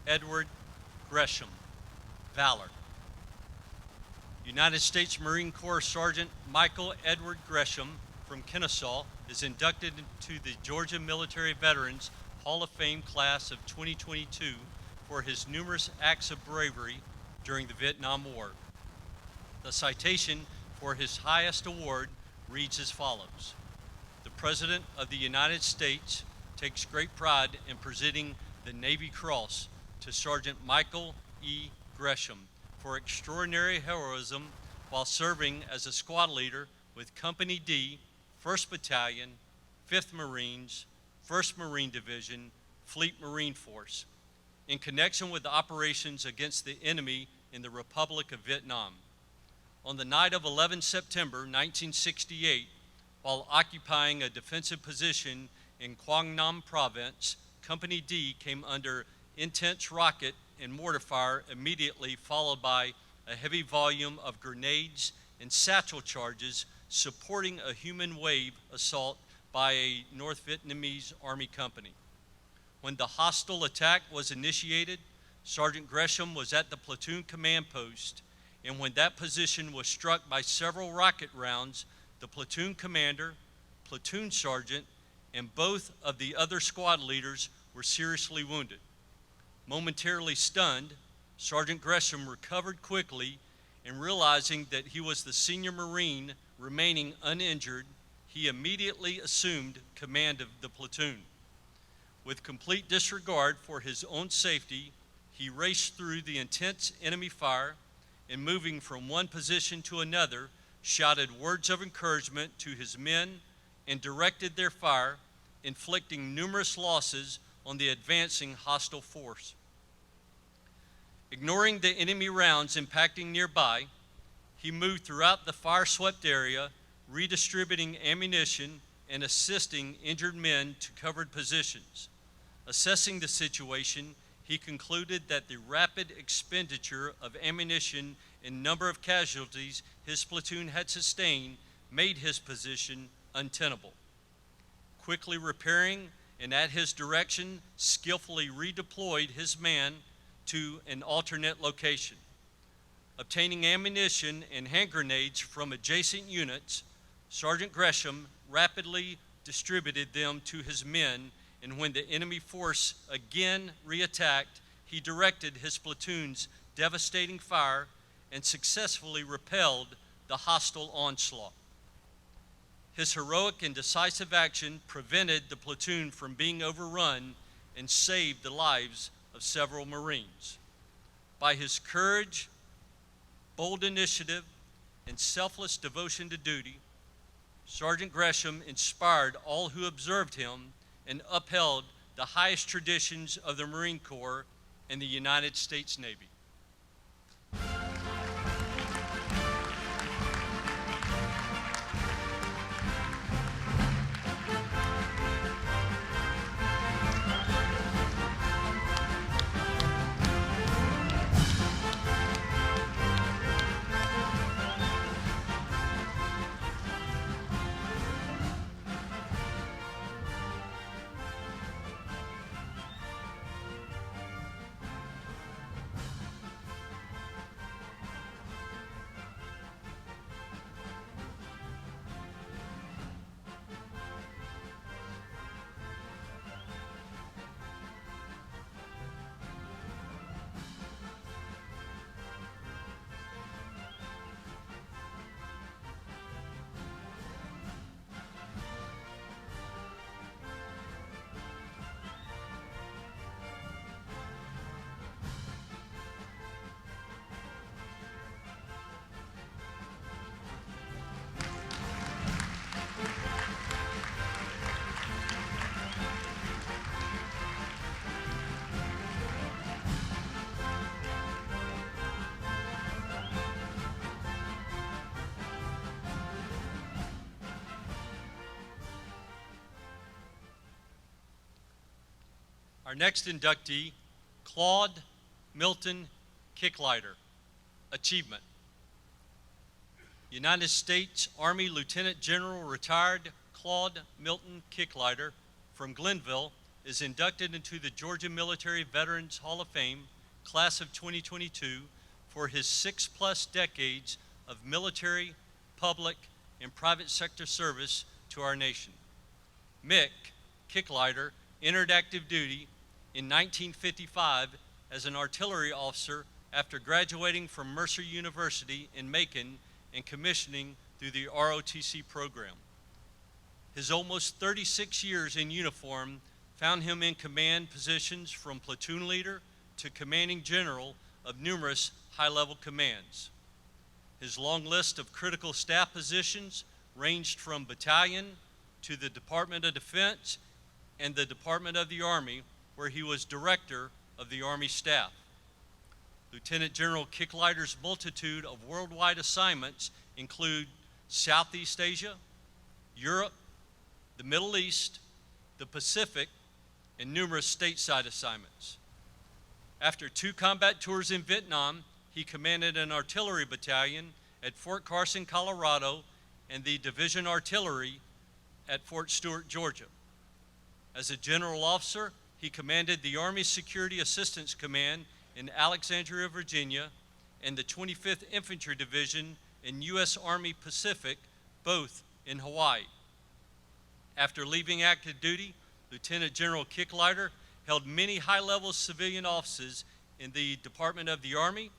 Edward Gresham, Valor. United States Marine Corps Sergeant Michael Edward Gresham from Kennesaw is inducted into the Georgia Military Veterans Hall of Fame class of 2022 for his numerous acts of bravery during the Vietnam War. The citation for his highest award reads as follows: "The President of the United States takes great pride in presenting the Navy Cross to Sergeant Michael E. Gresham for extraordinary heroism while serving as a squad leader with Company D, 1st Battalion, 5th Marines, 1st Marine Division, Fleet Marine Force, in connection with the operations against the enemy in the Republic of Vietnam. On the night of 11 September 1968, while occupying a defensive position in Quang Nam Province, Company D came under intense rocket and mortar fire immediately, followed by a heavy volume of grenades and satchel charges supporting a human wave assault by a North Vietnamese Army company. When the hostile attack was initiated, Sergeant Gresham was at the platoon command post, and when that position was struck by several rocket rounds, the platoon commander, platoon sergeant, and both of the other squad leaders were seriously wounded. Momentarily stunned, Sergeant Gresham recovered quickly, and realizing that he was the senior Marine remaining uninjured, he immediately assumed command of the platoon. With complete disregard for his own safety, he raced through the intense enemy fire and, moving from one position to another, shouted words of encouragement to his men and directed their fire inflicting numerous losses on the advancing hostile force. Ignoring the enemy rounds impacting nearby, he moved throughout the fire-swept area, redistributing ammunition and assisting injured men to covered positions. Assessing the situation, he concluded that the rapid expenditure of ammunition and number of casualties his platoon had sustained made his position untenable. Quickly repairing and at his direction, skillfully redeployed his man to an alternate location. Obtaining ammunition and hand grenades from adjacent units, Sergeant Gresham rapidly distributed them to his men, and when the enemy force again reattacked, he directed his platoon's devastating fire and successfully repelled the hostile onslaught. His heroic and decisive action prevented the platoon from being overrun and saved the lives of several Marines. By his courage, bold initiative, and selfless devotion to duty, Sergeant Gresham inspired all who observed him and upheld the highest traditions of the Marine Corps and the United States Navy. Our next inductee, Claude Milton Kicklighter. Achievement. United States Army Lieutenant General retired Claude Milton Kicklighter from Glenville is inducted into the Georgia Military Veterans Hall of Fame, class of 2022, for his 6+ decades of military, public, and private sector service to our nation. Mick Kicklighter entered active duty in 1955 as an artillery officer after graduating from Mercer University in Macon and commissioning through the ROTC program. His almost 36 years in uniform found him in command positions from platoon leader to commanding general of numerous high-level commands. His long list of critical staff positions ranged from battalion to the Department of Defense and the Department of the Army, where he was director of the Army staff. Lieutenant General Kicklighter's multitude of worldwide assignments include Southeast Asia, Europe, the Middle East, the Pacific, and numerous stateside assignments. After 2 combat tours in Vietnam, he commanded an artillery battalion at Fort Carson, Colorado, and the Division Artillery at Fort Stewart, Georgia. As a general officer, he commanded the Army Security Assistance Command in Alexandria, Virginia, and the 25th Infantry Division in U.S. Army Pacific, both in Hawaii. After leaving active duty, Lieutenant General Kicklighter held many high-level civilian offices in the Department of the Army,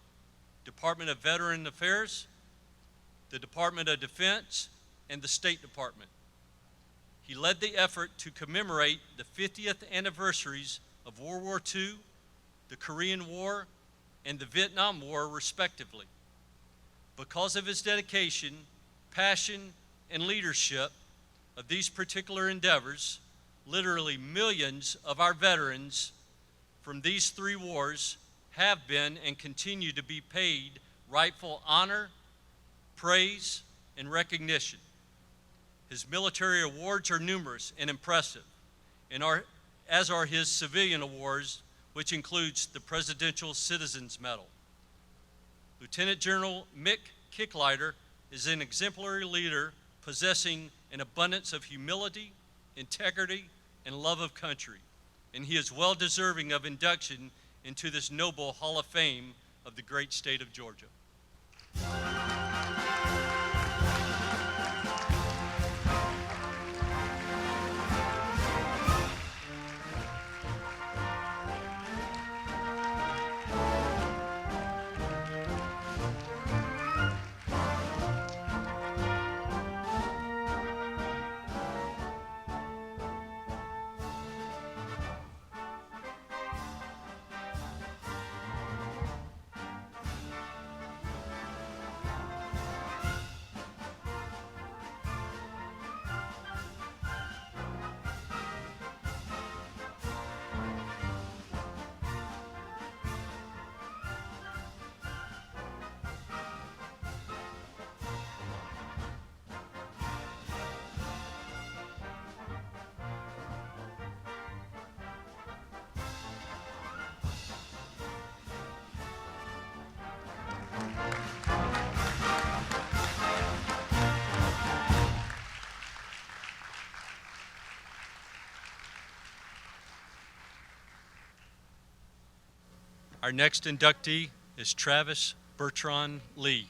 Department of Veteran Affairs, the Department of Defense, and the State Department. He led the effort to commemorate the 50th anniversaries of World War II, the Korean War, and the Vietnam War, respectively. Because of his dedication, passion, and leadership of these particular endeavors, literally millions of our veterans from these three wars have been and continue to be paid rightful honor, praise, and recognition. His military awards are numerous and impressive, as are his civilian awards, which includes the Presidential Citizens Medal. Lieutenant General Mick Kicklighter is an exemplary leader possessing an abundance of humility, integrity, and love of country, and he is well deserving of induction into this noble Hall of Fame of the great state of Georgia. Our next inductee is Travis Bertrand Lee,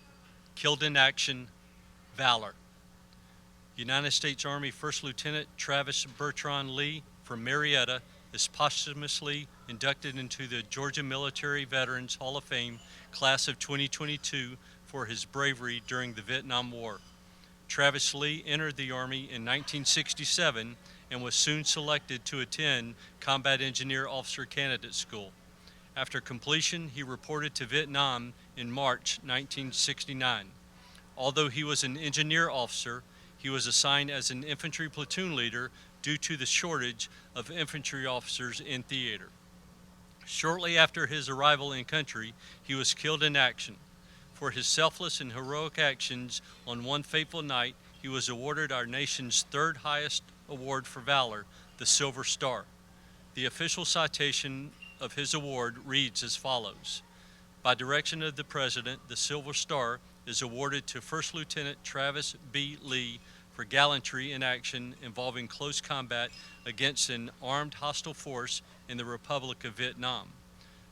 killed in action, valor. United States Army First Lieutenant Travis Bertrand Lee from Marietta is posthumously inducted into the Georgia Military Veterans Hall of Fame class of 2022 for his bravery during the Vietnam War. Travis Lee entered the Army in 1967 and was soon selected to attend Combat Engineer Officer Candidate School. After completion, he reported to Vietnam in March 1969. Although he was an engineer officer, he was assigned as an infantry platoon leader due to the shortage of infantry officers in theater. Shortly after his arrival in country, he was killed in action. For his selfless and heroic actions on one fateful night, he was awarded our nation's third highest award for valor, the Silver Star. The official citation of his award reads as follows: by direction of the President, the Silver Star is awarded to First Lieutenant Travis B. Lee for gallantry in action involving close combat against an armed hostile force in the Republic of Vietnam.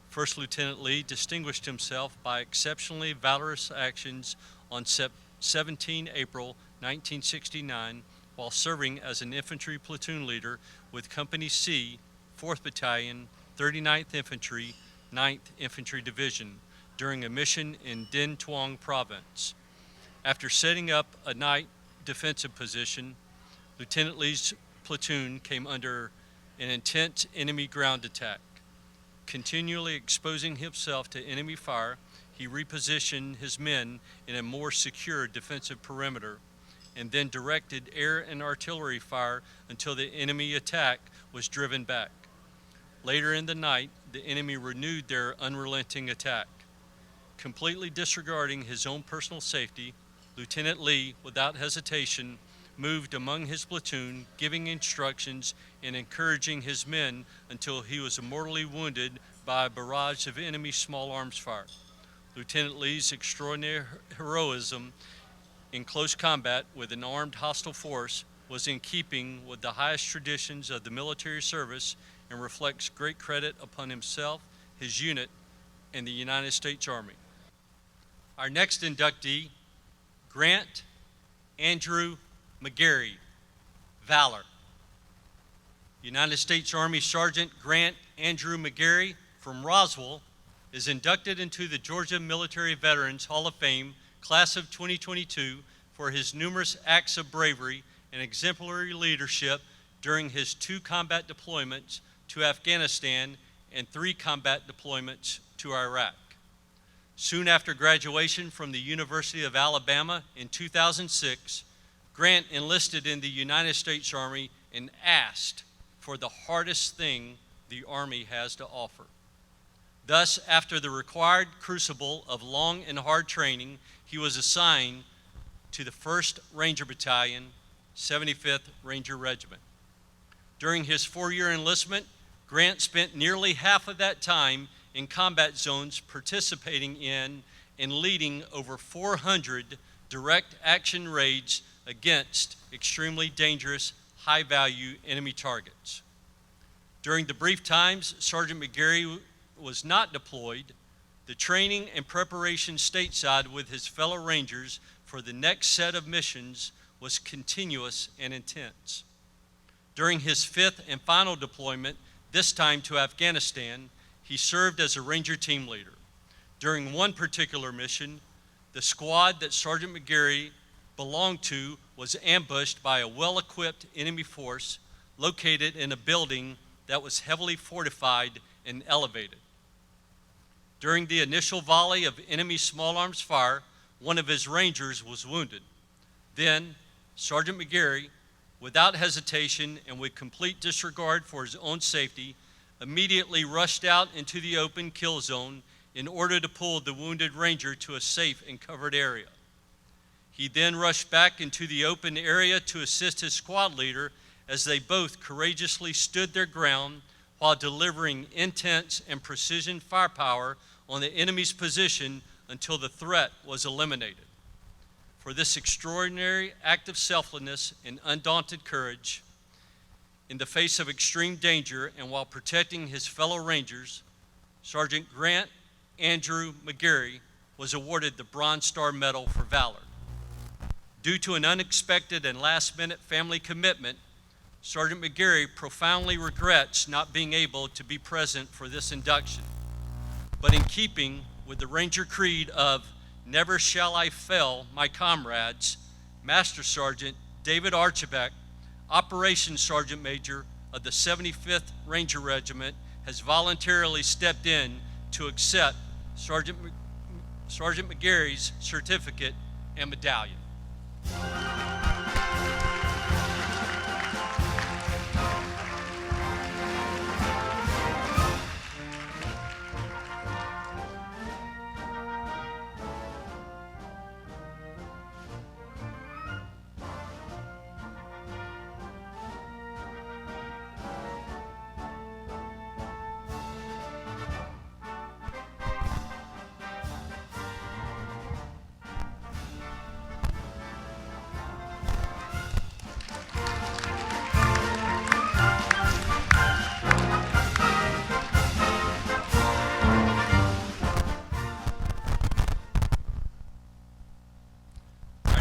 First Lieutenant Lee distinguished himself by exceptionally valorous actions on 17 April 1969 while serving as an infantry platoon leader with Company C, 4th Battalion, 39th Infantry, 9th Infantry Division during a mission in Din Tuong Province. After setting up a night defensive position, Lieutenant Lee's platoon came under an intense enemy ground attack. Continually exposing himself to enemy fire, he repositioned his men in a more secure defensive perimeter and then directed air and artillery fire until the enemy attack was driven back. Later in the night, the enemy renewed their unrelenting attack. Completely disregarding his own personal safety, Lieutenant Lee, without hesitation, moved among his platoon, giving instructions and encouraging his men until he was mortally wounded by a barrage of enemy small arms fire. Lieutenant Lee's extraordinary heroism in close combat with an armed hostile force was in keeping with the highest traditions of the military service and reflects great credit upon himself, his unit, and the United States Army. Our next inductee, Grant Andrew McGarry, valor. United States Army Sergeant Grant Andrew McGarry from Roswell is inducted into the Georgia Military Veterans Hall of Fame class of 2022 for his numerous acts of bravery and exemplary leadership during his 2 combat deployments to Afghanistan and 3 combat deployments to Iraq. Soon after graduation from the University of Alabama in 2006, Grant enlisted in the United States Army and asked for the hardest thing the Army has to offer. Thus, after the required crucible of long and hard training, he was assigned to the 1st Ranger Battalion, 75th Ranger Regiment. During his 4-year enlistment, Grant spent nearly half of that time in combat zones participating in and leading over 400 direct action raids against extremely dangerous, high-value enemy targets. During the brief times Sergeant McGarry was not deployed, the training and preparation stateside with his fellow Rangers for the next set of missions was continuous and intense. During his 5th and final deployment, this time to Afghanistan, he served as a Ranger team leader. During one particular mission, the squad that Sergeant McGarry belonged to was ambushed by a well-equipped enemy force located in a building that was heavily fortified and elevated. During the initial volley of enemy small arms fire, one of his Rangers was wounded. Then, Sergeant McGarry, without hesitation and with complete disregard for his own safety, immediately rushed out into the open kill zone in order to pull the wounded Ranger to a safe and covered area. He then rushed back into the open area to assist his squad leader as they both courageously stood their ground while delivering intense and precision firepower on the enemy's position until the threat was eliminated. For this extraordinary act of selflessness and undaunted courage in the face of extreme danger and while protecting his fellow Rangers, Sergeant Grant Andrew McGarry was awarded the Bronze Star Medal for Valor. Due to an unexpected and last-minute family commitment, Sergeant McGarry profoundly regrets not being able to be present for this induction. But in keeping with the Ranger creed of "Never shall I fail my comrades," Master Sergeant David Archibald, Operations Sergeant Major of the 75th Ranger Regiment, has voluntarily stepped in to accept Sergeant McGarry's certificate and medallion.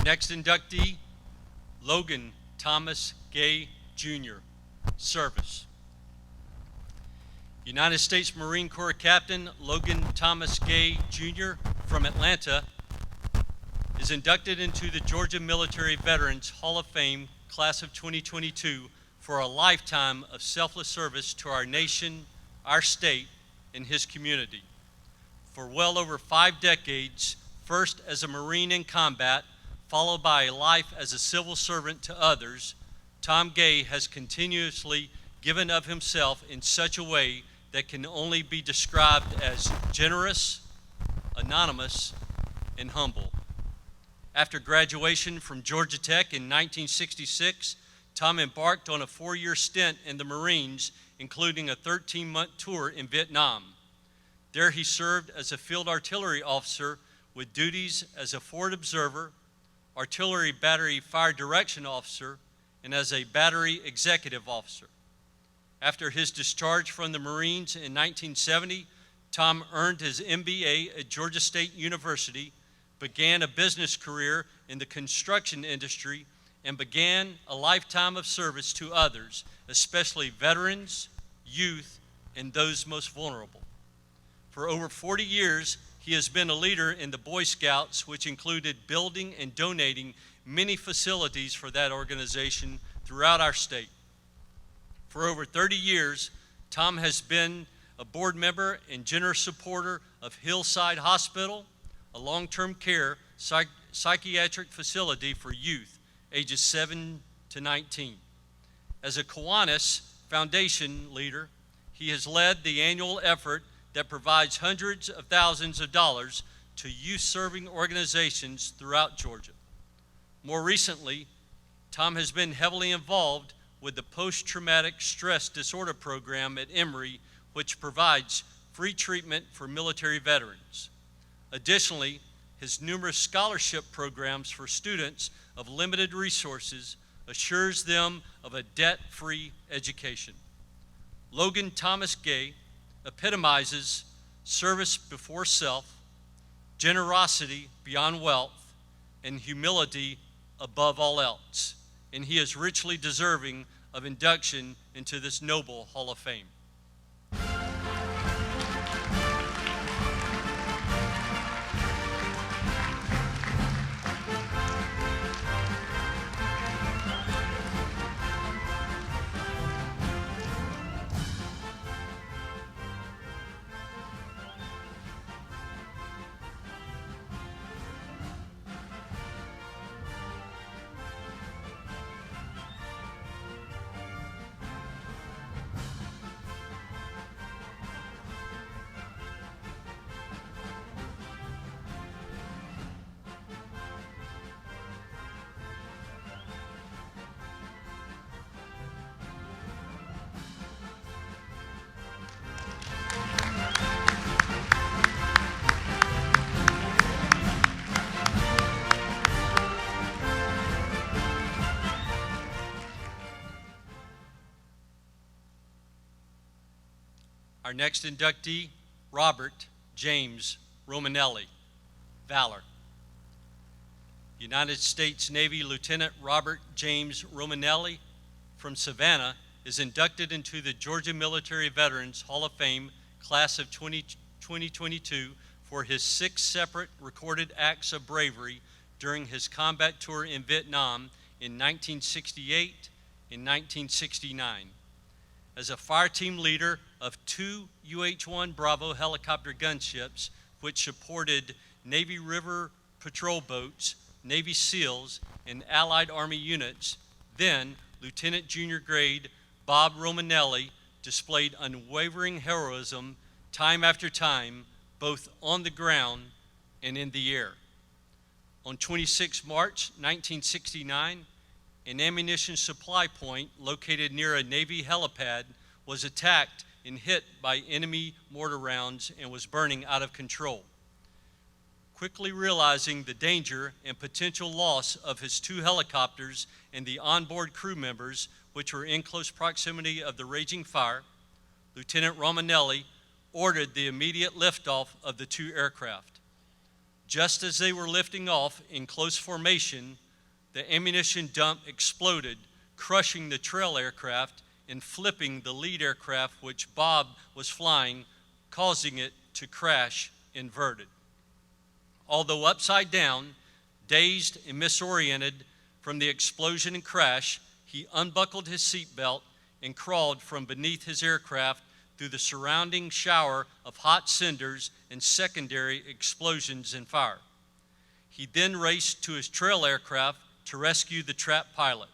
Next inductee, Logan Thomas Gay, Jr., Service. United States Marine Corps Captain Logan Thomas Gay, Jr. from Atlanta is inducted into the Georgia Military Veterans Hall of Fame Class of 2022 for a lifetime of selfless service to our nation, our state, and his community. For well over 5 decades, first as a Marine in combat, followed by a life as a civil servant to others, Tom Gay has continuously given of himself in such a way that can only be described as generous, anonymous, and humble. After graduation from Georgia Tech in 1966, Tom embarked on a 4-year stint in the Marines, including a 13-month tour in Vietnam. There he served as a field artillery officer with duties as a forward observer, artillery battery fire direction officer, and as a battery executive officer. After his discharge from the Marines in 1970, Tom earned his MBA at Georgia State University, began a business career in the construction industry, and began a lifetime of service to others, especially veterans, youth, and those most vulnerable. For over 40 years, he has been a leader in the Boy Scouts, which included building and donating many facilities for that organization throughout our state. For over 30 years, Tom has been a board member and generous supporter of Hillside Hospital, a long-term care psychiatric facility for youth ages 7 to 19. As a Kiwanis, foundation leader, he has led the annual effort that provides hundreds of thousands of dollars to youth-serving organizations throughout Georgia. More recently, Tom has been heavily involved with the post-traumatic stress disorder program at Emory, which provides free treatment for military veterans. Additionally, his numerous scholarship programs for students of limited resources assures them of a debt-free education. Logan Thomas Gay epitomizes service before self, generosity beyond wealth, and humility above all else, and he is richly deserving of induction into this noble Hall of Fame. Our next inductee, Robert James Romanelli, Valor. United States Navy Lieutenant Robert James Romanelli from Savannah is inducted into the Georgia Military Veterans Hall of Fame Class of 2022 for his 6 separate recorded acts of bravery during his combat tour in Vietnam in 1968 and 1969. As a fire team leader of 2 UH-1 Bravo helicopter gunships, which supported Navy River Patrol boats, Navy SEALs, and Allied Army units, then Lieutenant Junior Grade Bob Romanelli displayed unwavering heroism time after time, both on the ground and in the air. On 26 March 1969, an ammunition supply point located near a Navy helipad was attacked and hit by enemy mortar rounds and was burning out of control. Quickly realizing the danger and potential loss of his 2 helicopters and the onboard crew members, which were in close proximity of the raging fire, Lieutenant Romanelli ordered the immediate liftoff of the 2 aircraft. Just as they were lifting off in close formation, the ammunition dump exploded, crushing the trail aircraft and flipping the lead aircraft which Bob was flying, causing it to crash inverted. Although upside down, dazed and misoriented from the explosion and crash, he unbuckled his seatbelt and crawled from beneath his aircraft through the surrounding shower of hot cinders and secondary explosions and fire. He then raced to his trail aircraft to rescue the trapped pilot.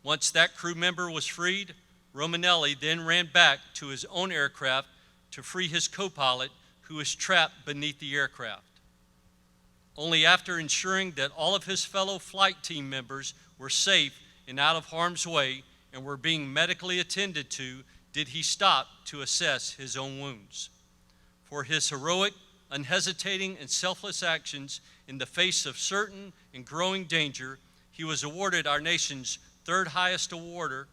Once that crew member was freed, Romanelli then ran back to his own aircraft to free his co-pilot, who was trapped beneath the aircraft. Only after ensuring that all of his fellow flight team members were safe and out of harm's way and were being medically attended to did he stop to assess his own wounds. For his heroic, unhesitating, and selfless actions in the face of certain and growing danger, he was awarded our nation's third highest award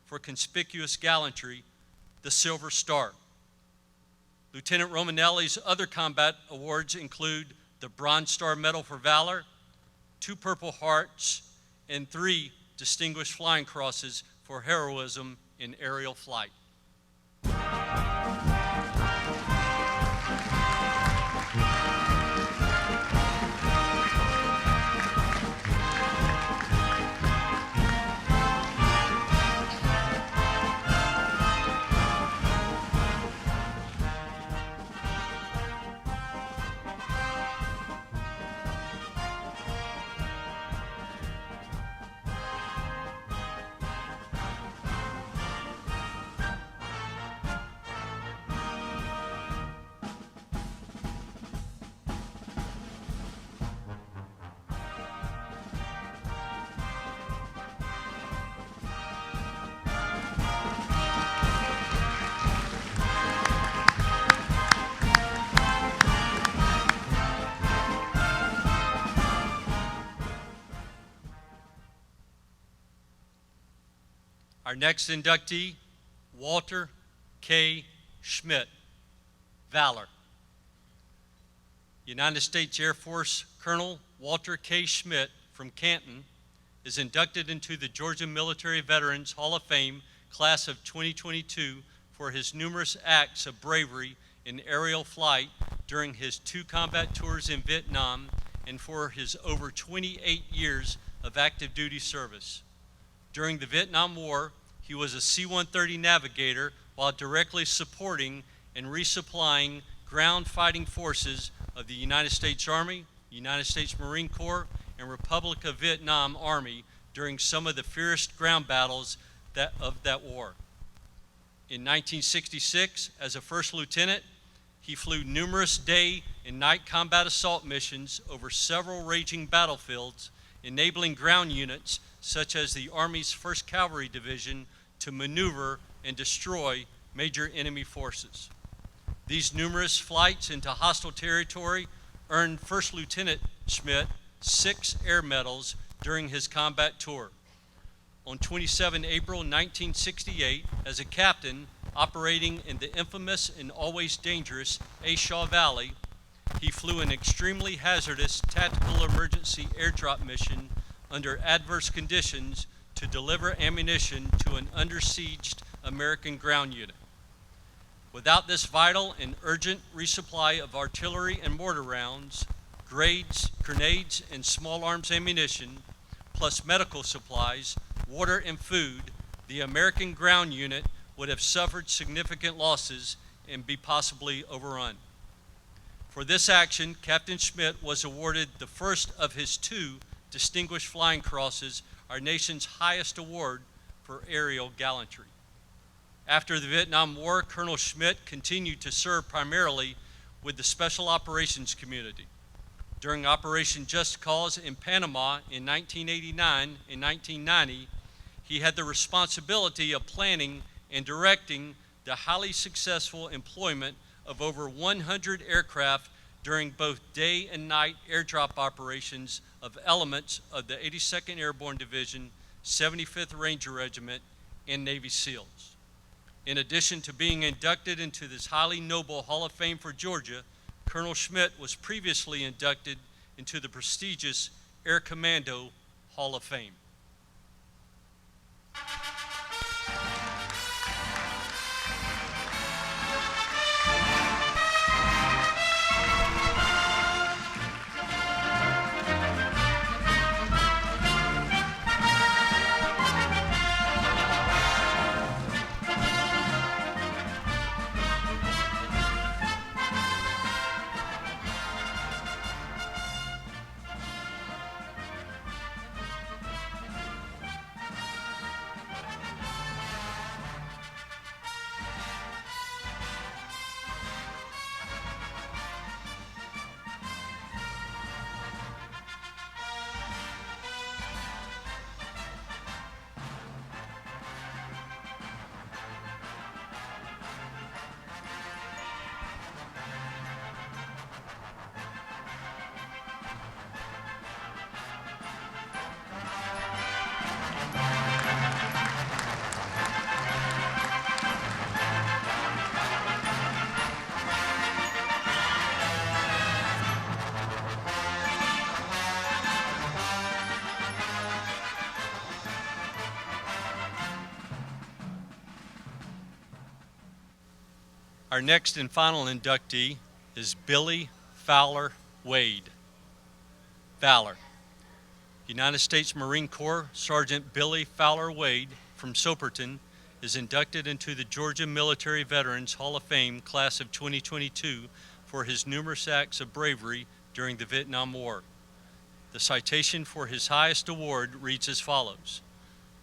for conspicuous gallantry, the Silver Star. Lieutenant Romanelli's other combat awards include the Bronze Star Medal for Valor, 2 Purple Hearts, and 3 Distinguished Flying Crosses for heroism in aerial flight. Our next inductee, Walter K. Schmidt, Valor. United States Air Force Colonel Walter K. Schmidt from Canton is inducted into the Georgia Military Veterans Hall of Fame class of 2022 for his numerous acts of bravery in aerial flight during his 2 combat tours in Vietnam and for his over 28 years of active duty service. During the Vietnam War, he was a C-130 navigator while directly supporting and resupplying ground fighting forces of the United States Army, United States Marine Corps, and Republic of Vietnam Army during some of the fiercest ground battles of that war. In 1966, as a first lieutenant, he flew numerous day and night combat assault missions over several raging battlefields, enabling ground units such as the Army's 1st Cavalry Division to maneuver and destroy major enemy forces. These numerous flights into hostile territory earned First Lieutenant Schmidt 6 air medals during his combat tour. On 27 April 1968, as a captain operating in the infamous and always dangerous A Shaw Valley, he flew an extremely hazardous tactical emergency airdrop mission under adverse conditions to deliver ammunition to an under-sieged American ground unit. Without this vital and urgent resupply of artillery and mortar rounds, grenades, and small arms ammunition, plus medical supplies, water, and food, the American ground unit would have suffered significant losses and be possibly overrun. For this action, Captain Schmidt was awarded the first of his 2 Distinguished Flying Crosses, our nation's highest award for aerial gallantry. After the Vietnam War, Colonel Schmidt continued to serve primarily with the Special Operations community. During Operation Just Cause in Panama in 1989 and 1990, he had the responsibility of planning and directing the highly successful employment of over 100 aircraft during both day and night airdrop operations of elements of the 82nd Airborne Division, 75th Ranger Regiment, and Navy SEALs. In addition to being inducted into this highly noble Hall of Fame for Georgia, Colonel Schmidt was previously inducted into the prestigious Air Commando Hall of Fame. Our next and final inductee is Billy Fowler Wade. Valor. United States Marine Corps Sergeant Billy Fowler Wade from Soperton is inducted into the Georgia Military Veterans Hall of Fame class of 2022 for his numerous acts of bravery during the Vietnam War. The citation for his highest award reads as follows: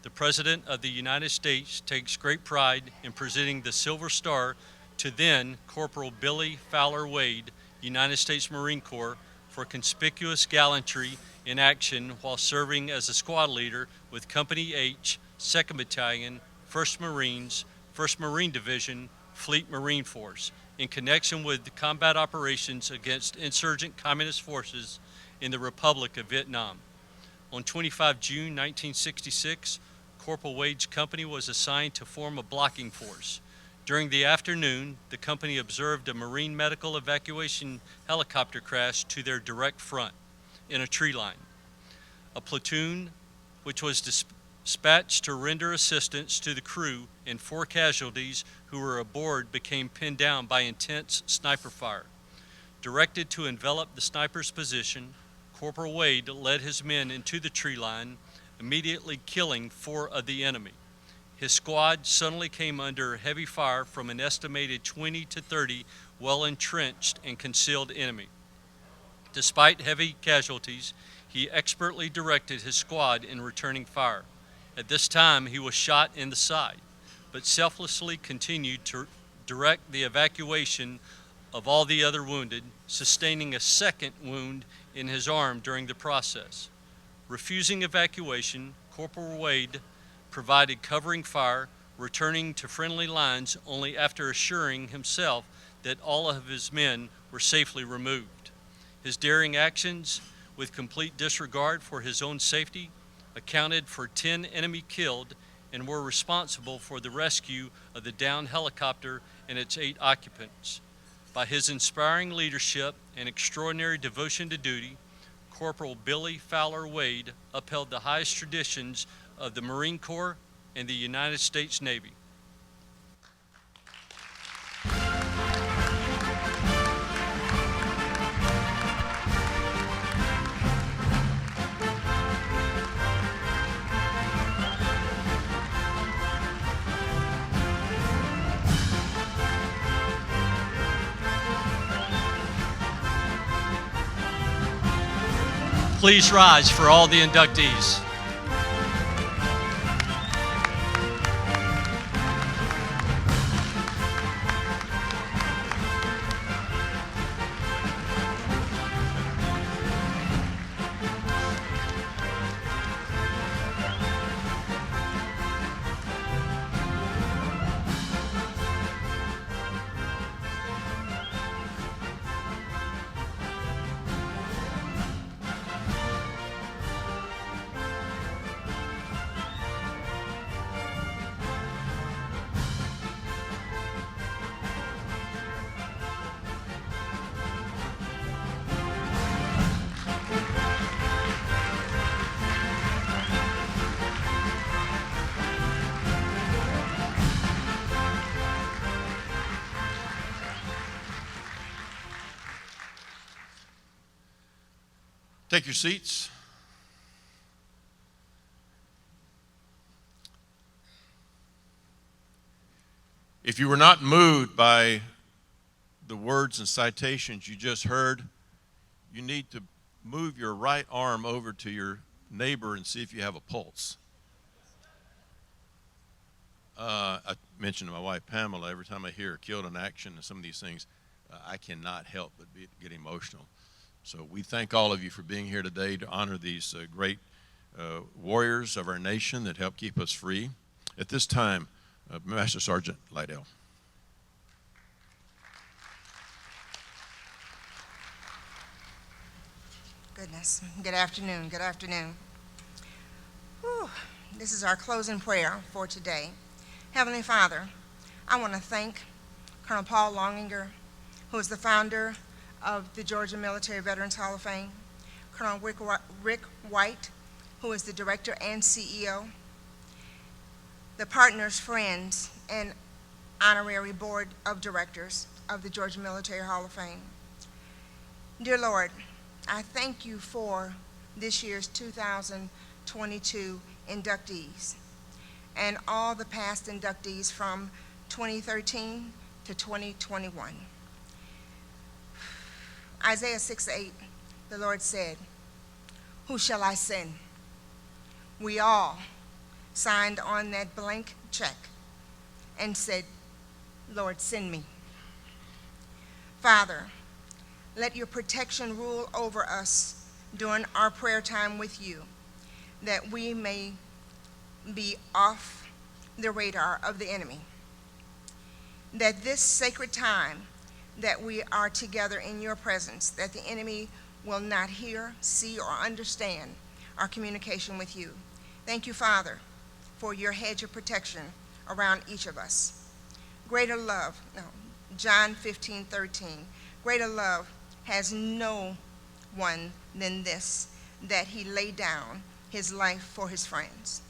"The President of the United States takes great pride in presenting the Silver Star to then Corporal Billy Fowler Wade, United States Marine Corps, for conspicuous gallantry in action while serving as a squad leader with Company H, 2nd Battalion, 1st Marines, 1st Marine Division, Fleet Marine Force, in connection with combat operations against insurgent communist forces in the Republic of Vietnam. On 25 June 1966, Corporal Wade's company was assigned to form a blocking force. During the afternoon, the company observed a Marine medical evacuation helicopter crash to their direct front in a tree line. A platoon, which was dispatched to render assistance to the crew, and 4 casualties who were aboard became pinned down by intense sniper fire. Directed to envelop the sniper's position, Corporal Wade led his men into the tree line, immediately killing 4 of the enemy. His squad suddenly came under heavy fire from an estimated 20 to 30 well-entrenched and concealed enemy. Despite heavy casualties, he expertly directed his squad in returning fire. At this time, he was shot in the side, but selflessly continued to direct the evacuation of all the other wounded, sustaining a second wound in his arm during the process. Refusing evacuation, Corporal Wade provided covering fire, returning to friendly lines only after assuring himself that all of his men were safely removed. His daring actions, with complete disregard for his own safety, accounted for 10 enemy killed and were responsible for the rescue of the downed helicopter and its 8 occupants. By his inspiring leadership and extraordinary devotion to duty, Corporal Billy Fowler Wade upheld the highest traditions of the Marine Corps and the United States Navy. Please rise for all the inductees. Take your seats. If you were not moved by the words and citations you just heard, you need to move your right arm over to your neighbor and see if you have a pulse. I mentioned to my wife Pamela, every time I hear killed in action and some of these things, I cannot help but get emotional. So we thank all of you for being here today to honor these great warriors of our nation that help keep us free. At this time, Master Sergeant Lydell. Goodness. Good afternoon. Good afternoon. Whew. This is our closing prayer for today. Heavenly Father, I want to thank Colonel Paul Longinger, who is the founder of the Georgia Military Veterans Hall of Fame, Colonel Rick White, who is the director and CEO, the partners, friends, and honorary board of directors of the Georgia Military Hall of Fame. Dear Lord, I thank you for this year's 2022 inductees and all the past inductees from 2013 to 2021. Isaiah 6:8, the Lord said, "Who shall I send?" We all signed on that blank check and said, "Lord, send me." Father, let your protection rule over us during our prayer time with you, that we may be off the radar of the enemy, that this sacred time that we are together in your presence, that the enemy will not hear, see, or understand our communication with you. Thank you, Father, for your hedge of protection around each of us. Greater love, no, John 15:13. Greater love has no one than this, that he laid down his life for his friends.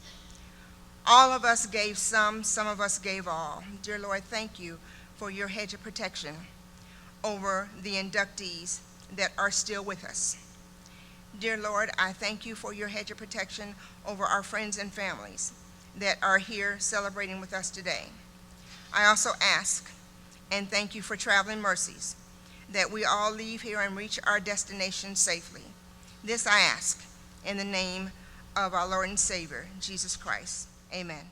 All of us gave some of us gave all. Dear Lord, thank you for your hedge of protection over the inductees that are still with us. Dear Lord, I thank you for your hedge of protection over our friends and families that are here celebrating with us today. I also ask and thank you for traveling mercies, that we all leave here and reach our destination safely. This I ask in the name of our Lord and Savior, Jesus Christ. Amen.